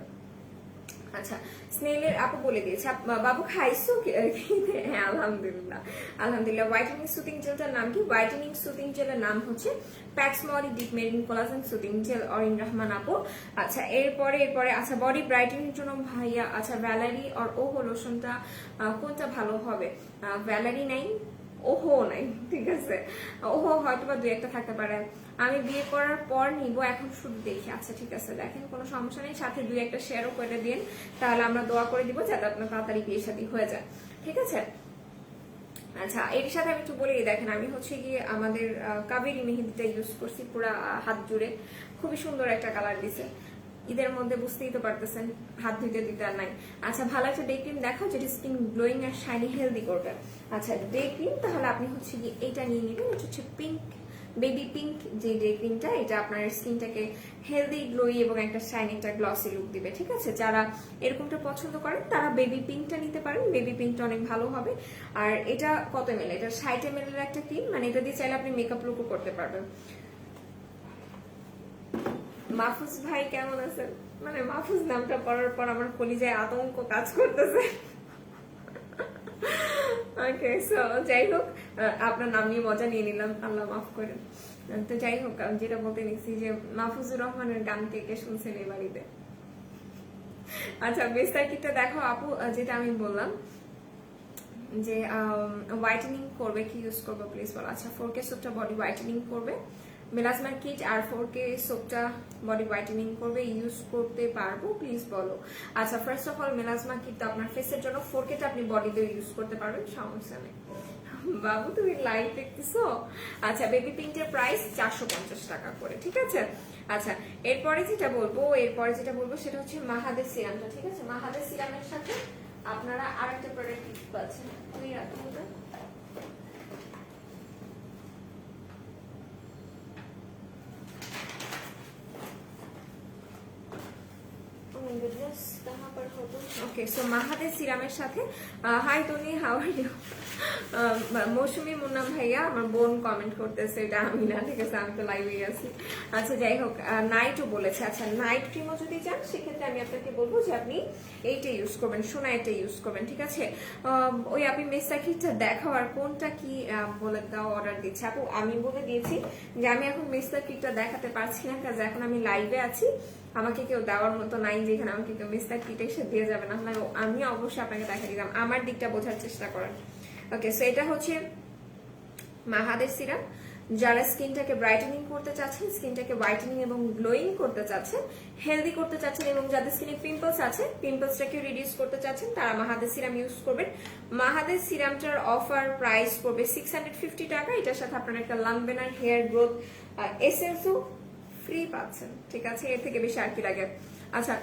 আচ্ছা, স্নেলের আপু বলে দিয়েছে, বাবু খাইছো? হ্যাঁ, আলহামদুলিল্লাহ আলহামদুলিল্লাহ। হোয়াইটেনিং সুতিং জেলটার নাম কি? হোয়াইটেনিং সুতিং জেলের নাম হচ্ছে Paxmoly deep marine collagen soothing gel, Orin Rahman আপু। আচ্ছা, এরপরে আচ্ছা, বডি ব্রাইটেনিং এর জন্য ভাইয়া, আচ্ছা ভ্যালারি আর ওহো লোশনটা কোনটা ভালো হবে? ভ্যালারি নাই, ওহো নাই, ঠিক আছে। ওহো হয়তো বা 2-1টা থাকতে পারে, আমি বিয়ে করার পর নিব, এখন শুধু দেখি। আচ্ছা ঠিক আছে, দেখেন কোনো সমস্যা নেই, সাথে 2-1টা শেয়ারও করে দিন, তাহলে আমরা দোয়া করে দিব যাতে আপনার তাড়াতাড়ি বিয়ে শাদী হয়ে যায়, ঠিক আছে। আচ্ছা, এর সাথে আমি একটু বলি, দেখেন আমি হচ্ছে গিয়ে আমাদের কাবেরি মেহেদিটা ইউজ করছি পুরো হাত জুড়ে, খুবই সুন্দর একটা কালার দিছে, ঈদের মধ্যে বুঝতেই তো পারতেছেন, হাত ধুইতে দিতে আর নাই। আচ্ছা, ভালো একটা ডে ক্রিম দেখাও যেটা স্কিন গ্লোয়িং আর শাইনি হেলদি করবে। আচ্ছা, ডে ক্রিম তাহলে আপনি হচ্ছে গিয়ে এইটা নিয়ে নেবেন, এটা হচ্ছে পিঙ্ক, বেবি পিঙ্ক যে ডে ক্রিমটা, এটা আপনার স্কিনটাকে হেলদি, গ্লোই এবং একটা শাইনি, একটা গ্লসি লুক দিবে, ঠিক আছে। যারা এরকমটা পছন্দ করেন তারা বেবি পিঙ্কটা নিতে পারেন, বেবি পিঙ্কটা অনেক ভালো হবে। আর এটা কত ml? এটা 60 ml এর একটা ক্রিম, মানে এটা দিয়ে চাইলে আপনি মেকআপ লুকও করতে পারবেন। মাহফুজ ভাই কেমন আছেন? মানে মাহফুজ নামটা পড়ার পর আমার কলিজায় আতঙ্ক কাজ করতেছে। ওকে, সো যাই হোক, আপনার নাম নিয়ে মজা নিয়ে নিলাম, আল্লাহ মাফ করেন। তো যাই হোক, যেটা বলতে নিচ্ছি যে মাহফুজুর রহমানের গান কে কে শুনছেন এই বাড়িতে? আচ্ছা, বেস্তার কিটটা দেখো আপু, যেটা আমি বললাম যে হোয়াইটেনিং করবে, কি ইউজ করবে প্লিজ বলো। আচ্ছা, 4K সোপটা বডি হোয়াইটেনিং করবে, মেলাজমা কিট আর 4K সোপটা বডি হোয়াইটেনিং করবে, ইউজ করতে পারবো প্লিজ বলো। আচ্ছা, first of all melasma kit তো আপনার ফেসের জন্য, 4Kটা আপনি বডিতে ইউজ করতে পারবেন, সমস্যা নেই। বাবু তুমি লাইভ দেখতেছো? আচ্ছা, বেবি পিঙ্কের প্রাইস 450 টাকা করে, ঠিক আছে। আচ্ছা, এরপরে যেটা বলবো সেটা হচ্ছে মাহাদের সিরামটা, ঠিক আছে। মাহাদের সিরামের সাথে আপনারা আরেকটা প্রোডাক্ট পাচ্ছেন, তুমি রাখুন। ওকে, সো মাহাদের সিরামের সাথে, hi Tony, how are you? Mousumi মুন্নাম ভাইয়া, আমার বোন কমেন্ট করতেছে, এটা আমি না, ঠিক আছে, আমি তো লাইভে আছি। আচ্ছা, যাই হোক, নাইটও বলেছে। আচ্ছা, নাইট ক্রিমও যদি চান সেক্ষেত্রে আমি আপনাকে বলবো যে আপনি এইটা ইউজ করবেন, সোনা এটা ইউজ করবেন, ঠিক আছে। ওই আপনি মেসাকিটা দেখাও আর কোনটা কি বলে দাও, অর্ডার দিচ্ছে আপু। আমি বলে দিয়েছি যে আমি এখন মেসাকিটা দেখাতে পারছি না, কাজ এখন আমি লাইভে আছি, আমাকে কেউ দেওয়ার মতো নাই যেখানে আমাকে কেউ মিস্টার কিট এসে দিয়ে যাবে, না হলে আমি অবশ্যই আপনাকে দেখা দিতাম। আমার দিকটা বোঝার চেষ্টা করেন। ওকে, সো এটা হচ্ছে মাহাদের সিরাম। যারা স্কিনটাকে ব্রাইটেনিং করতে চাচ্ছেন, স্কিনটাকে হোয়াইটেনিং এবং গ্লোয়িং করতে চাচ্ছেন, হেলদি করতে চাচ্ছেন, এবং যাদের স্কিনে পিম্পলস আছে, পিম্পলসটাকে রিডিউস করতে চাচ্ছেন, তারা মাহাদের সিরাম ইউজ করবেন। মাহাদের সিরামটার অফার প্রাইস পড়বে 650 টাকা। এটার সাথে আপনার একটা লাংবেনার হেয়ার গ্রোথ এসেন্সও ফ্রি পাচ্ছেন, ঠিক আছে। এর থেকে বেশি আর কি লাগে। আচ্ছা,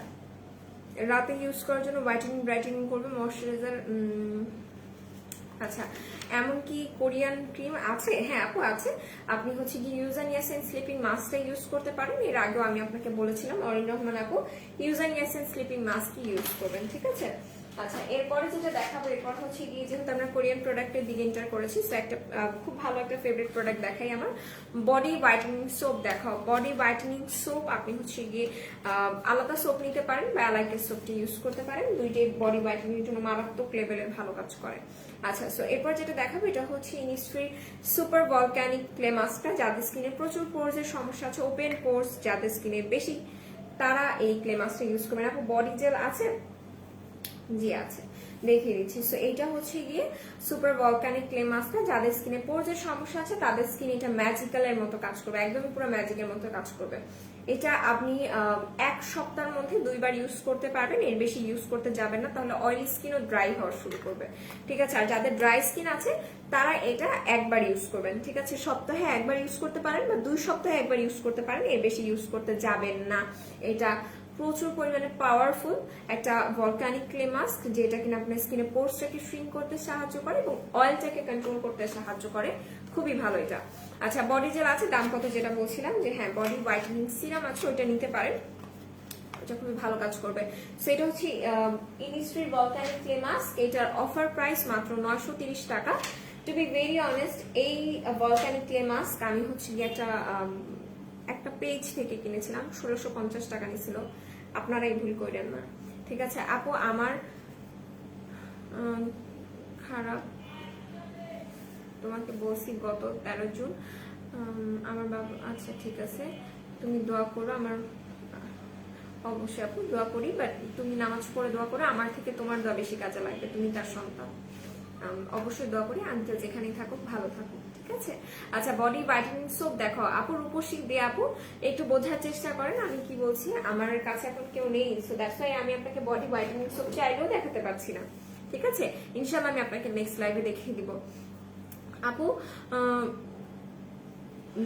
রাতে ইউজ করার জন্য হোয়াইটেনিং ব্রাইটেনিং করবে, ময়শ্চারাইজার। আচ্ছা, এমনকি কোরিয়ান ক্রিম আছে? হ্যাঁ আপু, আছে। আপনি হচ্ছে কি ইউজান ইয়াসেন স্লিপিং মাস্কটা ইউজ করতে পারেন, এর আগেও আমি আপনাকে বলেছিলাম, অরিন রহমান আপু ইউজান ইয়াসেন স্লিপিং মাস্ক ইউজ করবেন, ঠিক আছে। আচ্ছা, এরপরে যেটা দেখাবো, এরপর হচ্ছে গিয়ে যেহেতু আমরা কোরিয়ান প্রোডাক্টের দিকে এন্টার করেছি, সো একটা খুব ভালো একটা ফেভারিট প্রোডাক্ট দেখাই আমার, বডি হোয়াইটেনিং সোপ দেখাও। বডি হোয়াইটেনিং সোপ আপনি হচ্ছে গিয়ে আলাদা সোপ নিতে পারেন বা অ্যালাইকের সোপটি ইউজ করতে পারেন, দুইটাই বডি হোয়াইটেনিং এর জন্য মারাত্মক লেভেলের ভালো কাজ করে। আচ্ছা, সো এরপর যেটা দেখাবো এটা হচ্ছে ইনিসফ্রি সুপার ভলক্যানিক ক্লে মাস্কটা, যাদের স্কিনে প্রচুর পোরসের সমস্যা আছে, ওপেন পোরস যাদের স্কিনে বেশি, তারা এই ক্লে মাস্কটা ইউজ করবেন। আপু বডি জেল আছে? জি আছে, দেখিয়ে দিচ্ছি। সো এইটা হচ্ছে গিয়ে সুপার ভলক্যানিক ক্লে মাস্কটা, যাদের স্কিনে পোরসের সমস্যা আছে তাদের স্কিনে এটা ম্যাজিক্যালের মতো কাজ করবে, একদমই পুরো ম্যাজিকের মতো কাজ করবে। এটা আপনি এক সপ্তাহের মধ্যে 2 বার ইউজ করতে পারবেন, এর বেশি ইউজ করতে যাবেন না, তাহলে অয়েলি স্কিনও ড্রাই হওয়া শুরু করবে। ঠিক আছে, আর যাদের ড্রাই স্কিন আছে তারা এটা একবার ইউজ করবেন। ঠিক আছে, সপ্তাহে একবার ইউজ করতে পারেন বা 2 সপ্তাহে একবার ইউজ করতে পারেন, এর বেশি ইউজ করতে যাবেন না। এটা প্রচুর পরিমাণে পাওয়ারফুল একটা ভলক্যানিক ক্লে মাস্ক, যেটা কিনা আপনার স্কিনে পোরসটাকে শ্রিঙ্ক করতে সাহায্য করে এবং অয়েলটাকে কন্ট্রোল করতে সাহায্য করে, খুবই ভালো এটা। আচ্ছা, বডি জেল আছে, দাম কত যেটা বলছিলাম যে হ্যাঁ বডি হোয়াইটেনিং সিরাম আছে, ওইটা নিতে পারেন, এটা খুবই ভালো কাজ করবে। সেটা হচ্ছে ইনিসফ্রি ভলক্যানিক ক্লে মাস্ক, এটার অফার প্রাইস মাত্র 930 টাকা। টু বি ভেরি অনেস্ট, এই ভলক্যানিক ক্লে মাস্ক আমি হচ্ছে গিয়ে একটা পেজ থেকে কিনেছিলাম, 1650 টাকা নিয়েছিল, আপনারাই ভুল করেন না। ঠিক আছে আপু, আমার খারাপ, তোমাকে বলছি গত 13 জুন আমার বাবা, আচ্ছা ঠিক আছে, তুমি দোয়া করো আমার, অবশ্যই আপু দোয়া করি, বাট তুমি নামাজ পড়ে দোয়া করো, আমার থেকে তোমার দোয়া বেশি কাজে লাগবে, তুমি তার সন্তান, অবশ্যই দোয়া করি, আনতে যেখানেই থাকুক ভালো থাকুক। ঠিক আছে, আচ্ছা বডি হোয়াইটেনিং সোপ দেখো আপু, রূপসী দিয়ে আপু একটু বোঝার চেষ্টা করেন আমি কি বলছি, আমার কাছে এখন কেউ নেই, সো দ্যাটস ওয়াই আমি আপনাকে বডি হোয়াইটেনিং সোপ চাইলেও দেখাতে পারছি না। ঠিক আছে, ইনশাআল্লাহ আমি আপনাকে নেক্সট লাইভে দেখিয়ে দিব। আপু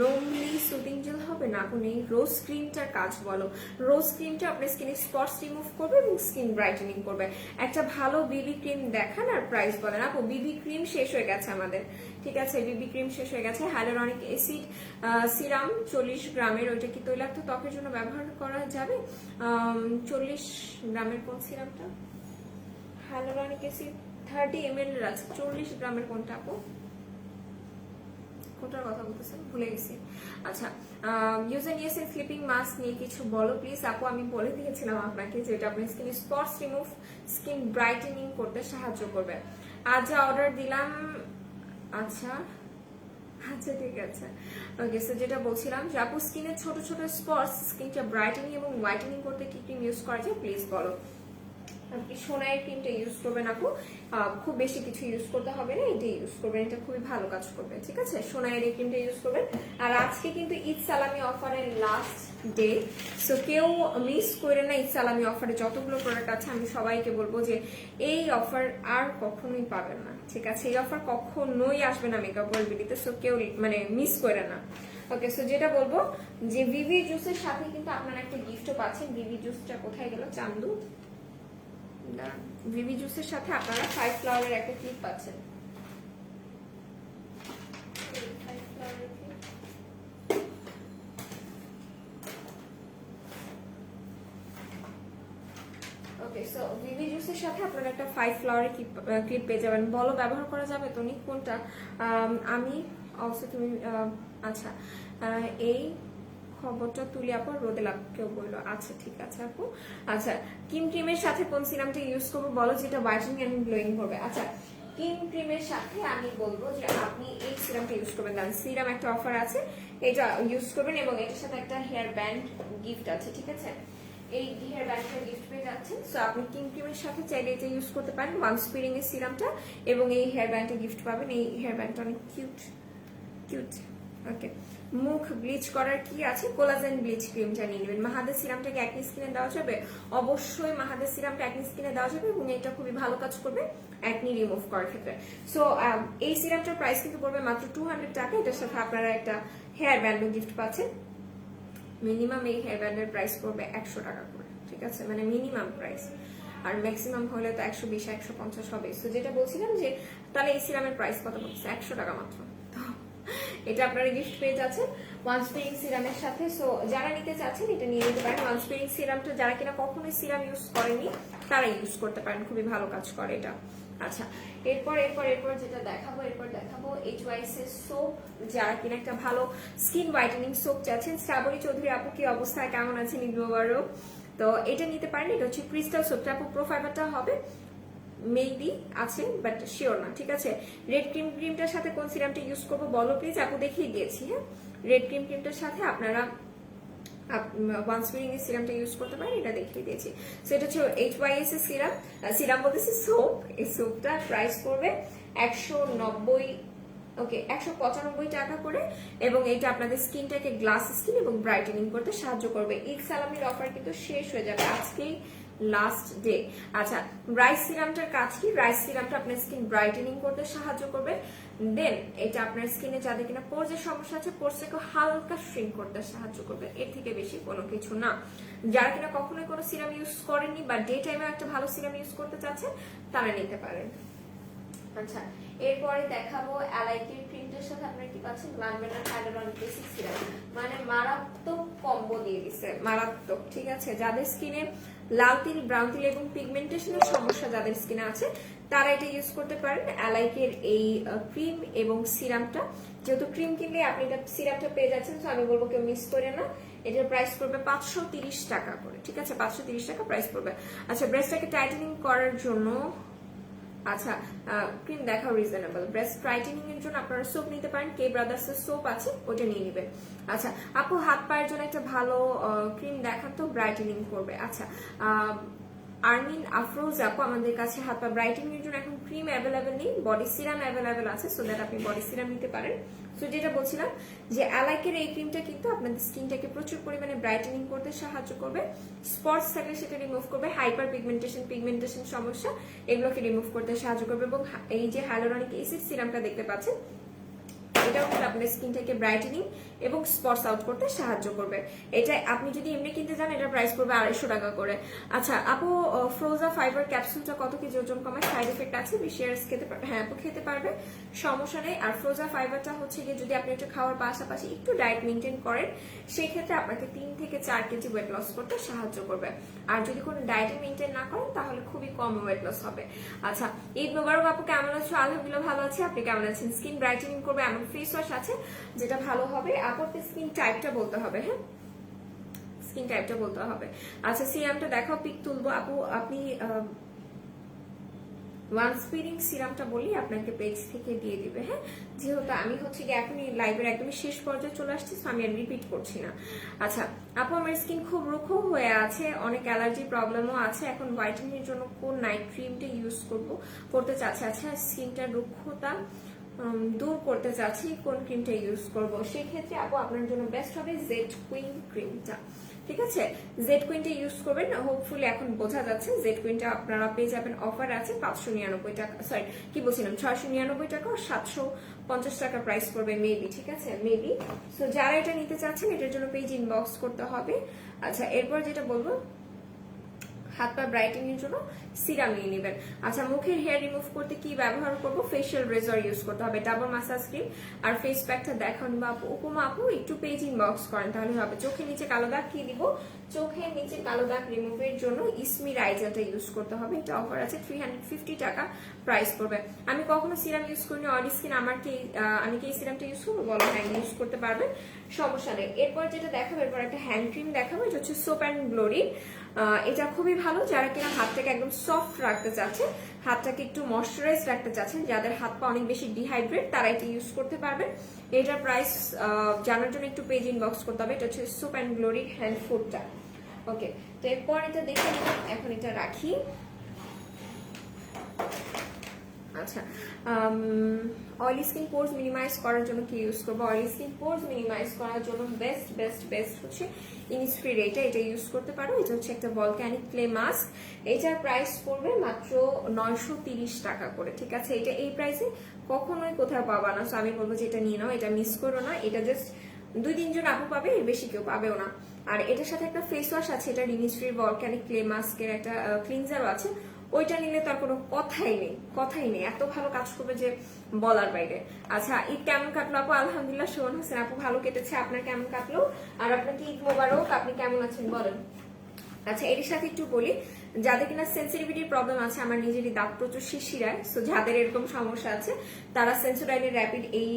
নর্মালি সুদিং জেল হবে না আপু, নেই। রোজ ক্রিমটার কাজ বলো। রোজ ক্রিমটা আপনার স্কিনের স্পটস রিমুভ করবে এবং স্কিন ব্রাইটেনিং করবে। একটা ভালো বিবি ক্রিম দেখান আর প্রাইস বলেন। আপু বিবি ক্রিম শেষ হয়ে গেছে আমাদের, ঠিক আছে, বিবি ক্রিম শেষ হয়ে গেছে। হাইলোরনিক অ্যাসিড সিরাম 40 গ্রামের, ওইটা কি তৈলাক্ত ত্বকের জন্য ব্যবহার করা যাবে? 40 গ্রামের কোন সিরামটা? হাইলোরনিক অ্যাসিড 30 ml এর আছে, 40 গ্রামের কোনটা আপু? কোনটার কথা বলতেছেন ভুলে গেছি। আচ্ছা, ইউজার নিয়েছেন স্লিপিং মাস্ক নিয়ে কিছু বলো প্লিজ। আপু আমি বলে দিয়েছিলাম আপনাকে যে এটা আপনার skin spots remove, skin brightening করতে সাহায্য করবে। আজ অর্ডার দিলাম। আচ্ছা আচ্ছা ঠিক আছে, ওকে। সো যেটা বলছিলাম যে আপু স্কিনের ছোট ছোট স্পটস, স্কিনটা ব্রাইটেনিং এবং হোয়াইটেনিং করতে কি ক্রিম ইউজ করা যায় প্লিজ বলো। আপনি সোনার ক্রিমটা ইউজ করবেন আপু, খুব বেশি কিছু ইউজ করতে হবে না, এটা ইউজ করবেন, এটা খুবই ভালো কাজ করবে। ঠিক আছে, সোনার এই ক্রিমটা ইউজ করবেন। আর আজকে কিন্তু ঈদ সালামি অফারের লাস্ট ডে, সো কেউ মিস করে না। ঈদ সালামি অফারে যতগুলো প্রোডাক্ট আছে আমি সবাইকে বলবো যে এই অফার আর কখনোই পাবেন না। ঠিক আছে, এই অফার কখনোই আসবে না মেকআপ ওয়ার্ল্ড বিডিতে, সো কেউ মানে মিস করে না। ওকে, সো যেটা বলবো যে ভিভি জুসের সাথে কিন্তু আপনারা একটা গিফটও পাচ্ছেন। ভিভি জুসটা কোথায় গেল চান্দু? ভিভি জুসের সাথে আপনারা 5 ফ্লাওয়ারের একটা ক্লিপ পাচ্ছেন। ওকে, সো ভিভি জুসের সাথে আপনারা একটা 5 ফ্লাওয়ারের ক্লিপ পেয়ে যাবেন। বলো ব্যবহার করা যাবে তো নি কোনটা? আমি অলসো তুমি আচ্ছা এই খবরটা তুলে আপু রোদে লাভ কেউ বললো। আচ্ছা ঠিক আছে আপু। আচ্ছা ক্রিমের সাথে কোন সিরামটা ইউজ করবো বলো, যেটা হোয়াইটেনিং এন্ড গ্লোয়িং করবে? আচ্ছা ক্রিমের সাথে আমি বলবো যে আপনি এই সিরামটা ইউজ করবেন। কারণ সিরাম একটা অফার আছে, এটা ইউজ করবেন এবং এটার সাথে একটা হেয়ার ব্যান্ড গিফট আছে। ঠিক আছে, এই হেয়ার ব্যান্ডটা গিফট পেয়ে যাচ্ছেন। সো আপনি ক্রিমের সাথে চাইলে এটা ইউজ করতে পারেন, ওয়ান স্পিরিং এর সিরামটা, এবং এই হেয়ার ব্যান্ডটা গিফট পাবেন। এই হেয়ার ব্যান্ডটা অনেক কিউট কিউট। ওকে, মুখ ব্লিচ করার কি আছে? কোলাজেন ব্লিচ ক্রিমটা নিয়ে নেবেন। মাহাদের সিরামটাকে একনি স্কিনে দেওয়া যাবে? অবশ্যই মাহাদের সিরামটা একনি স্কিনে দেওয়া যাবে এবং এটা খুবই ভালো কাজ করবে একনি রিমুভ করার ক্ষেত্রে। সো এই সিরামটার প্রাইস কিন্তু পড়বে মাত্র 200 টাকা। এটার সাথে আপনারা একটা হেয়ার ব্যান্ডও গিফট পাচ্ছেন। মিনিমাম এই হেয়ার ব্যান্ডের প্রাইস পড়বে 100 টাকা করে। ঠিক আছে, মানে মিনিমাম প্রাইস, আর ম্যাক্সিমাম হলে তো 120 150 হবে। সো যেটা বলছিলাম যে তাহলে এই সিরামের প্রাইস কত পড়ছে? 100 টাকা মাত্র। এটা আপনারা গিফট পেয়ে যাচ্ছেন ওয়ান স্পিরিং সিরামের সাথে। সো যারা নিতে চাচ্ছেন এটা নিয়ে নিতে পারেন। ওয়ান স্পিরিং সিরামটা যারা কিনা কখনোই সিরাম ইউজ করেনি তারা ইউজ করতে পারেন, খুবই ভালো কাজ করে এটা। আচ্ছা, এরপর যেটা দেখাবো, HYS এর সোপ, যারা কিনা একটা ভালো স্কিন হোয়াইটেনিং সোপ চাচ্ছেন। শ্রাবণী চৌধুরী আপু কি অবস্থা, কেমন আছেন? ইগনোবারও তো এটা নিতে পারেন। এটা হচ্ছে ক্রিস্টাল সোপটা আপু, প্রো ফাইবারটা হবে মেবি আছে বাট শিওর না, ঠিক আছে। রেড ক্রিমটার সাথে কোন সিরামটা ইউজ করবো বলো প্লিজ। আপু দেখিয়ে দিয়েছি, হ্যাঁ। রেড ক্রিমটার সাথে আপনারা ওয়ান স্পিরিং এর সিরামটা ইউজ করতে পারেন, এটা দেখিয়ে দিয়েছি। সো এটা হচ্ছে HYS এর সিরাম বলতেছি সোপ। এই সোপটা প্রাইস পড়বে 190, ওকে 195 টাকা করে, এবং এটা আপনাদের স্কিনটাকে গ্লাস স্কিন এবং ব্রাইটেনিং করতে সাহায্য করবে। ঈদ সালামির অফার কিন্তু শেষ হয়ে যাবে আজকেই, লাস্ট ডে। আচ্ছা, রাইস সিরামটার কাজ কি? রাইস সিরামটা আপনার স্কিন ব্রাইটেনিং করতে সাহায্য করবে। দেন এটা আপনার স্কিনে যাদের কিনা পোর্সের সমস্যা আছে, পোর্সটাকে হালকা শ্রিঙ্ক করতে সাহায্য করবে, এর থেকে বেশি কোনো কিছু না। যারা কিনা কখনোই কোনো সিরাম ইউজ করেননি বা ডে টাইমে একটা ভালো সিরাম ইউজ করতে চাচ্ছেন তারা নিতে পারেন। আচ্ছা, এরপরে দেখাবো অ্যালাইকের ক্রিমটার সাথে আপনারা কি পাচ্ছেন, লানবেনার হাইড্রোলনিক বেসিক সিরাম। মানে মারাত্মক কম্বো দিয়ে দিছে, মারাত্মক, ঠিক আছে। যাদের স্কিনে লাল তিল, ব্রাউন তিল এবং পিগমেন্টেশনের সমস্যা যাদের স্কিনে আছে তারা এটা ইউজ করতে পারেন। অ্যালাইকের এই ক্রিম এবং সিরামটা, যেহেতু ক্রিম কিনলে আপনি এটা সিরামটা পেয়ে যাচ্ছেন, তো আমি বলবো কেউ মিস করে না। এটার প্রাইস পড়বে 530 টাকা করে, ঠিক আছে, 530 টাকা প্রাইস পড়বে। আচ্ছা, ব্রেস্টটাকে টাইটেনিং করার জন্য, আচ্ছা ক্রিম দেখাও রিজনেবল। ব্রেস্ট টাইটেনিং এর জন্য আপনারা সোপ নিতে পারেন, কে ব্রাদার্স এর সোপ আছে ওটা নিয়ে নেবেন। আচ্ছা আপু, হাত পায়ের জন্য একটা ভালো ক্রিম দেখান তো, ব্রাইটেনিং করবে। আচ্ছা, আর্মিন আফরোজ আপু, আমাদের কাছে হাত পা ব্রাইটেনিং এর জন্য এখন ক্রিম অ্যাভেলেবেল নেই, বডি সিরাম অ্যাভেলেবেল আছে, সো দ্যাট আপনি বডি সিরাম নিতে পারেন। সো যেটা বলছিলাম যে অ্যালাইকের এই ক্রিমটা কিন্তু আপনাদের স্কিনটাকে প্রচুর পরিমাণে ব্রাইটেনিং করতে সাহায্য করবে, স্পটস থাকলে সেটা রিমুভ করবে, হাইপার পিগমেন্টেশন সমস্যা এগুলোকে রিমুভ করতে সাহায্য করবে, এবং এই যে হাইলোরনিক অ্যাসিড সিরামটা দেখতে পাচ্ছেন এটাও কিন্তু আপনার স্কিনটাকে ব্রাইটেনিং এবং স্পটস আউট করতে সাহায্য করবে। এটা আপনি যদি এমনি কিনতে যান এটার প্রাইস পড়বে 250 টাকা করে। আচ্ছা আপু, ফ্রোজা ফাইবার ক্যাপসুলটা কত কেজি ওজন কমায়, সাইড এফেক্ট আছে, বিশেয়ার্স খেতে পারবে? হ্যাঁ আপু খেতে পারবে, সমস্যা নেই। আর ফ্রোজা ফাইবারটা হচ্ছে গিয়ে যদি আপনি একটু খাওয়ার পাশাপাশি একটু ডায়েট মেনটেন করেন সেই ক্ষেত্রে আপনাকে 3 থেকে 4 কেজি ওয়েট লস করতে সাহায্য করবে। আর যদি কোনো ডায়েট মেনটেন না করেন তাহলে খুবই কম ওয়েট লস হবে। আচ্ছা, ঈদ মোবারক আপু, কেমন আছো? আলহামদুলিল্লাহ ভালো আছি, আপনি কেমন আছেন? স্কিন ব্রাইটেনিং করবে এমন ফেস ওয়াশ আছে যেটা ভালো হবে। আপু স্কিন টাইপটা বলতে হবে, হ্যাঁ স্কিন টাইপটা বলতে হবে। আচ্ছা, সিরামটা দেখাও, পিক তুলবো। আপু আপনি ওয়ান স্পিরিং সিরামটা বলি আপনাকে পেজ থেকে দিয়ে দিবে, হ্যাঁ, যেহেতু আমি হচ্ছে কি এখনই লাইভের একদমই শেষ পর্যায়ে চলে আসছি, আমি আর রিপিট করছি না। আচ্ছা আপু, আমার স্কিন খুব রুক্ষ হয়ে আছে, অনেক অ্যালার্জি প্রবলেমও আছে, এখন হোয়াইটেনিং এর জন্য কোন নাইট ক্রিমটা ইউজ করতে চাচ্ছি। আচ্ছা, স্কিনটার রুক্ষতা দূর করতে চাচ্ছি, কোন ক্রিমটা ইউজ করব? সেক্ষেত্রে আপু আপনার জন্য বেস্ট হবে জেড কুইন ক্রিমটা, ঠিক আছে। জেড কুইনটা ইউজ করবেন, হোপফুলি এখন বোঝা যাচ্ছে। জেড কুইনটা আপনারা পেয়ে যাবেন, অফার আছে 599 টাকা, সরি কি বলছিলাম 699 টাকা, 750 টাকা প্রাইস পড়বে মেবি, ঠিক আছে মেবি। সো যারা এটা নিতে চাচ্ছেন এটার জন্য পেজ ইনবক্স করতে হবে। আচ্ছা, এরপর যেটা বলবো, হাত পা ব্রাইটেনিং এর জন্য সিরাম নিয়ে নেবেন। আচ্ছা, মুখের হেয়ার রিমুভ করতে কি ব্যবহার করব? ফেশিয়াল রেজার ইউজ করতে হবে, ডাবল মাসাজ ক্রিম আর ফেস প্যাকটা দেখান বা উপমা আপু একটু পেজ ইনবক্স করেন তাহলে হবে। চোখের নিচে কালো দাগ কি দিব? চোখের নিচে কালো দাগ রিমুভের জন্য ইসমি রাইজেলটা ইউজ করতে হবে, এটা অফার আছে 350 টাকা প্রাইস পড়বে। আমি কখনো সিরাম ইউজ করিনি, অয়েলি স্কিন, আমি কি এই সিরামটা ইউজ করবো বলো? হ্যাঁ ইউজ করতে পারবেন, সমস্যা নেই। এরপর যেটা দেখাবো, এরপর একটা হ্যান্ড ক্রিম দেখাবো, এটা হচ্ছে সোপ অ্যান্ড গ্লোরি। এটা খুবই ভালো যারা কিনা হাতটাকে একদম সফট রাখতে চাচ্ছেন, হাতটাকে একটু ময়শ্চারাইজ রাখতে চাচ্ছেন, যাদের হাত পা অনেক বেশি ডিহাইড্রেট তারা এটা ইউজ করতে পারবেন। এটার প্রাইস জানার জন্য একটু পেজ ইনবক্স করতে হবে। এটা হচ্ছে সোপ অ্যান্ড গ্লোরি হ্যান্ড ফুডটা, ওকে। তো এরপর এটা দেখে নিলাম, এখন এটা রাখি। আচ্ছা, অয়েলি স্কিন পোর্স মিনিমাইজ করার জন্য কি ইউজ করবো? অয়েলি স্কিন পোর্স মিনিমাইজ করার জন্য বেস্ট হচ্ছে ইনিসফ্রির, এটা ইউজ করতে পারো। এটা হচ্ছে একটা ভলক্যানিক ক্লে মাস্ক, এটার প্রাইস পড়বে মাত্র 930 টাকা করে, ঠিক আছে। এটা এই প্রাইসে কখনোই কোথাও পাবা না, সো আমি বলবো যে এটা নিয়ে নাও, এটা মিস করো না। এটা জাস্ট 2-3 জন আপু পাবে, এর বেশি কেউ পাবেও না। আর এটার সাথে একটা ফেস ওয়াশ আছে, এটা ইনিসফ্রির ভলক্যানিক ক্লে মাস্কের একটা ক্লিনজারও আছে, ওইটা নিলে তার কোনো কথাই নেই, এত ভালো কাজ করবে যে বলার বাইরে। আচ্ছা, ঈদ কেমন কাটলো আপু? আলহামদুলিল্লাহ। সোহান হোসেন আপু, ভালো কেটেছে। আপনার কেমন কাটলো? আর আপনাকে ঈদ মোবারক। আপনি কেমন আছেন বলেন। আচ্ছা, এর সাথে একটু বলি, যাদের কিনা সেন্সিটিভিটির প্রবলেম আছে, আমার নিজেরই দাঁত প্রচুর শিরশিরায়, সো যাদের এরকম সমস্যা আছে তারা সেন্সোডাইনের র্যাপিড এই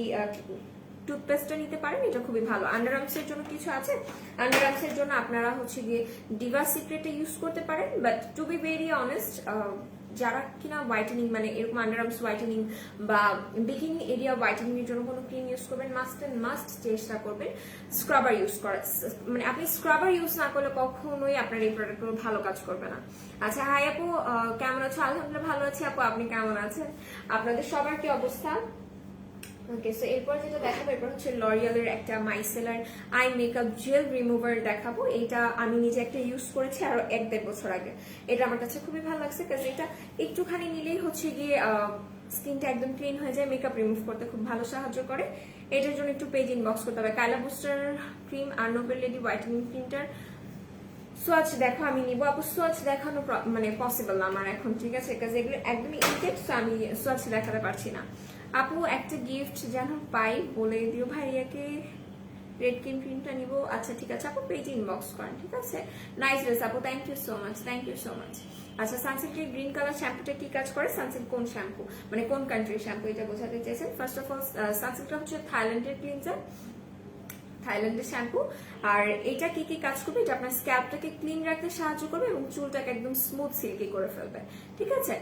টুথপেস্টটা নিতে পারেন। এটা খুবই ভালো। আন্ডারআর্মসের জন্য কিছু আছে, আন্ডারআর্মসের জন্য আপনারা হচ্ছে গিয়ে ডিভা সিক্রেটে ইউজ করতে পারেন। But to be very honest, যারা কিনা হোয়াইটেনিং মানে এরকম আন্ডারআর্মস হোয়াইটেনিং বা বিকিনি এরিয়া হোয়াইটেনিং এর জন্য কোনো ক্রিম ইউজ করবেন, মাস্ট চেষ্টা করবেন স্ক্রাবার ইউজ করার। মানে আপনি স্ক্রাবার ইউজ না করলে কখনোই আপনার এই প্রোডাক্টগুলো ভালো কাজ করবে না। আচ্ছা, হাই আপু, কেমন আছো? আলহামদুলিল্লাহ ভালো আছি আপু, আপনি কেমন আছেন? আপনাদের সবার কি অবস্থা? ওকে, সো এরপর যেটা দেখাবো, এরপর হচ্ছে লরিয়ালের একটা micellar eye makeup gel remover দেখাবো। এটা আমি নিজে একটা ইউজ করেছি আরো 1-1.5 বছর আগে। এটা আমার কাছে খুবই ভালো লাগছে, কারণ এটা একটুখানি নিলেই হচ্ছে গিয়ে স্কিনটা একদম ক্লিন হয়ে যায়, মেকআপ রিমুভ করতে খুব ভালো সাহায্য করে। এটার জন্য একটু পেজ ইনবক্স করতে হবে। কাইলা বুস্টার ক্রিম আর নোবেল লেডি হোয়াইটেনিং ক্রিমটার সোয়াচ দেখো আমি নিবো আপু। সোয়াচ দেখানো মানে পসিবল না আমার এখন, ঠিক আছে, কাজ এগুলো একদমই ইনটেক্ট, আমি সোয়াচ দেখাতে পারছি না। আপু একটা গিফট যেন পাই বলে দিও ভাইয়াকে, রেড ক্রিমটা নিব। আচ্ছা ঠিক আছে আপু, পেজ ইনবক্স করেন, ঠিক আছে। নাইস ড্রেস আপু, thank you so much, thank you so much. আচ্ছা, সানসিল্কের গ্রিন কালার শ্যাম্পুটা কি কাজ করে? সানসিল্ক কোন শ্যাম্পু, মানে কোন কান্ট্রির শ্যাম্পু এটা বোঝাতে চেয়েছেন? ফার্স্ট অফ অল, সানসিল্কটা হচ্ছে থাইল্যান্ডের ক্লিনজার, থাইল্যান্ডের শ্যাম্পু। আর এটা কি কি কাজ করবে? এটা আপনার স্ক্যাল্পটাকে ক্লিন রাখতে সাহায্য করবে এবং চুলটাকে একদম স্মুথ সিল্কি করে ফেলবে, ঠিক আছে।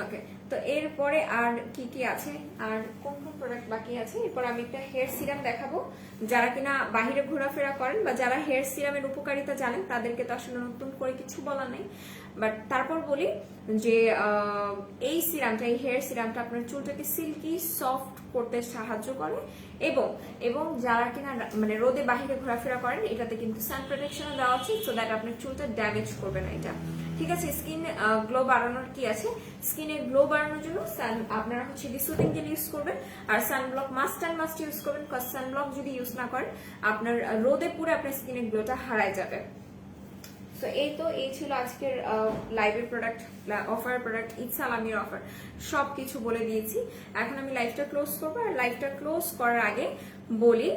ওকে, তো এরপরে আর কি কি আছে, আর কোন কোন প্রোডাক্ট বাকি আছে? এরপর আমি একটা হেয়ার সিরাম দেখাবো। যারা কিনা বাহিরে ঘোরাফেরা করেন বা যারা হেয়ার সিরামের উপকারিতা জানেন তাদেরকে তো আসলে নতুন করে কিছু বলা নেই, বাট তারপর বলি যে এই সিরামটা, এই হেয়ার সিরামটা আপনার চুলটাকে সিল্কি সফট করতে সাহায্য করে এবং এবং যারা কিনা মানে রোদে বাহিরে ঘোরাফেরা করেন, এটাতে কিন্তু সান প্রোটেকশন দেওয়া আছে, সো দ্যাট আপনার চুলটা ড্যামেজ করবে না এটা, ঠিক আছে। স্কিন গ্লো বাড়ানোর কি আছে? স্কিনে গ্লো বাড়ানোর জন্য আপনারা হচ্ছে সুদিং জেল ইউজ করবেন আর সানব্লক মাস্ট ইউজ করবেন, কজ সানব্লক যদি ইউজ না করেন আপনার রোদে পুরো আপনার স্কিনের গ্লোটা হারায় যাবে। তো এই ছিল আজকের লাইভের প্রোডাক্ট, অফার প্রোডাক্ট, ঈদ সালামির অফার সবকিছু বলে দিয়েছি। এখন আমি লাইভটা ক্লোজ করবো, আর লাইভটা ক্লোজ করার আগে বলি,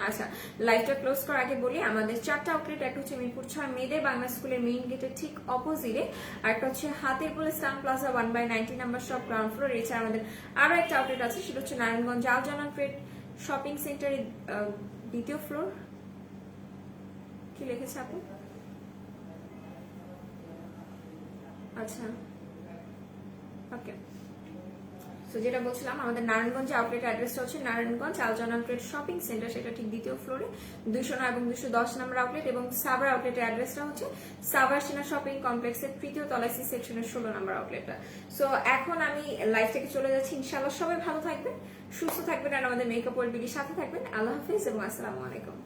আচ্ছা লাইভটা ক্লোজ করার আগে বলি আমাদের 4টা আউটলেট, একটা হচ্ছে মিরপুর 6 মেয়েদের বাংলা স্কুলের মেইন গেটের ঠিক অপোজিটে, আর একটা হচ্ছে হাতিরপুল স্টান plaza 1/90 number shop ground floor. এছাড়া আমাদের আরো একটা আউটলেট আছে, সেটা হচ্ছে নারায়ণগঞ্জ আলজানা ট্রেড শপিং সেন্টারের 2য় ফ্লোর। কি লিখেছে আপু? আচ্ছা ওকে, সো যেটা বলছিলাম, আমাদের নারায়ণগঞ্জ আউটলেট অ্যাড্রেসটা হচ্ছে নারায়ণগঞ্জ আলজানা ট্রেড শপিং সেন্টার, সেটা ঠিক 2য় ফ্লোরে 209 এবং 210 নম্বর আউটলেট। এবং সাভার আউটলেটের অ্যাড্রেসটা হচ্ছে সাভার সেনা শপিং কমপ্লেক্সের 3য় তলায় সি সেকশনের 16 নম্বর আউটলেটটা। সো এখন আমি লাইভ থেকে চলে যাচ্ছি। ইনশাআল্লাহ সবাই ভালো থাকবেন, সুস্থ থাকবেন, আর আমাদের মেকআপ ওয়ার্ল্ড বিডির সাথে থাকবেন। আল্লাহ হাফিজ এবং আসসালামু আলাইকুম।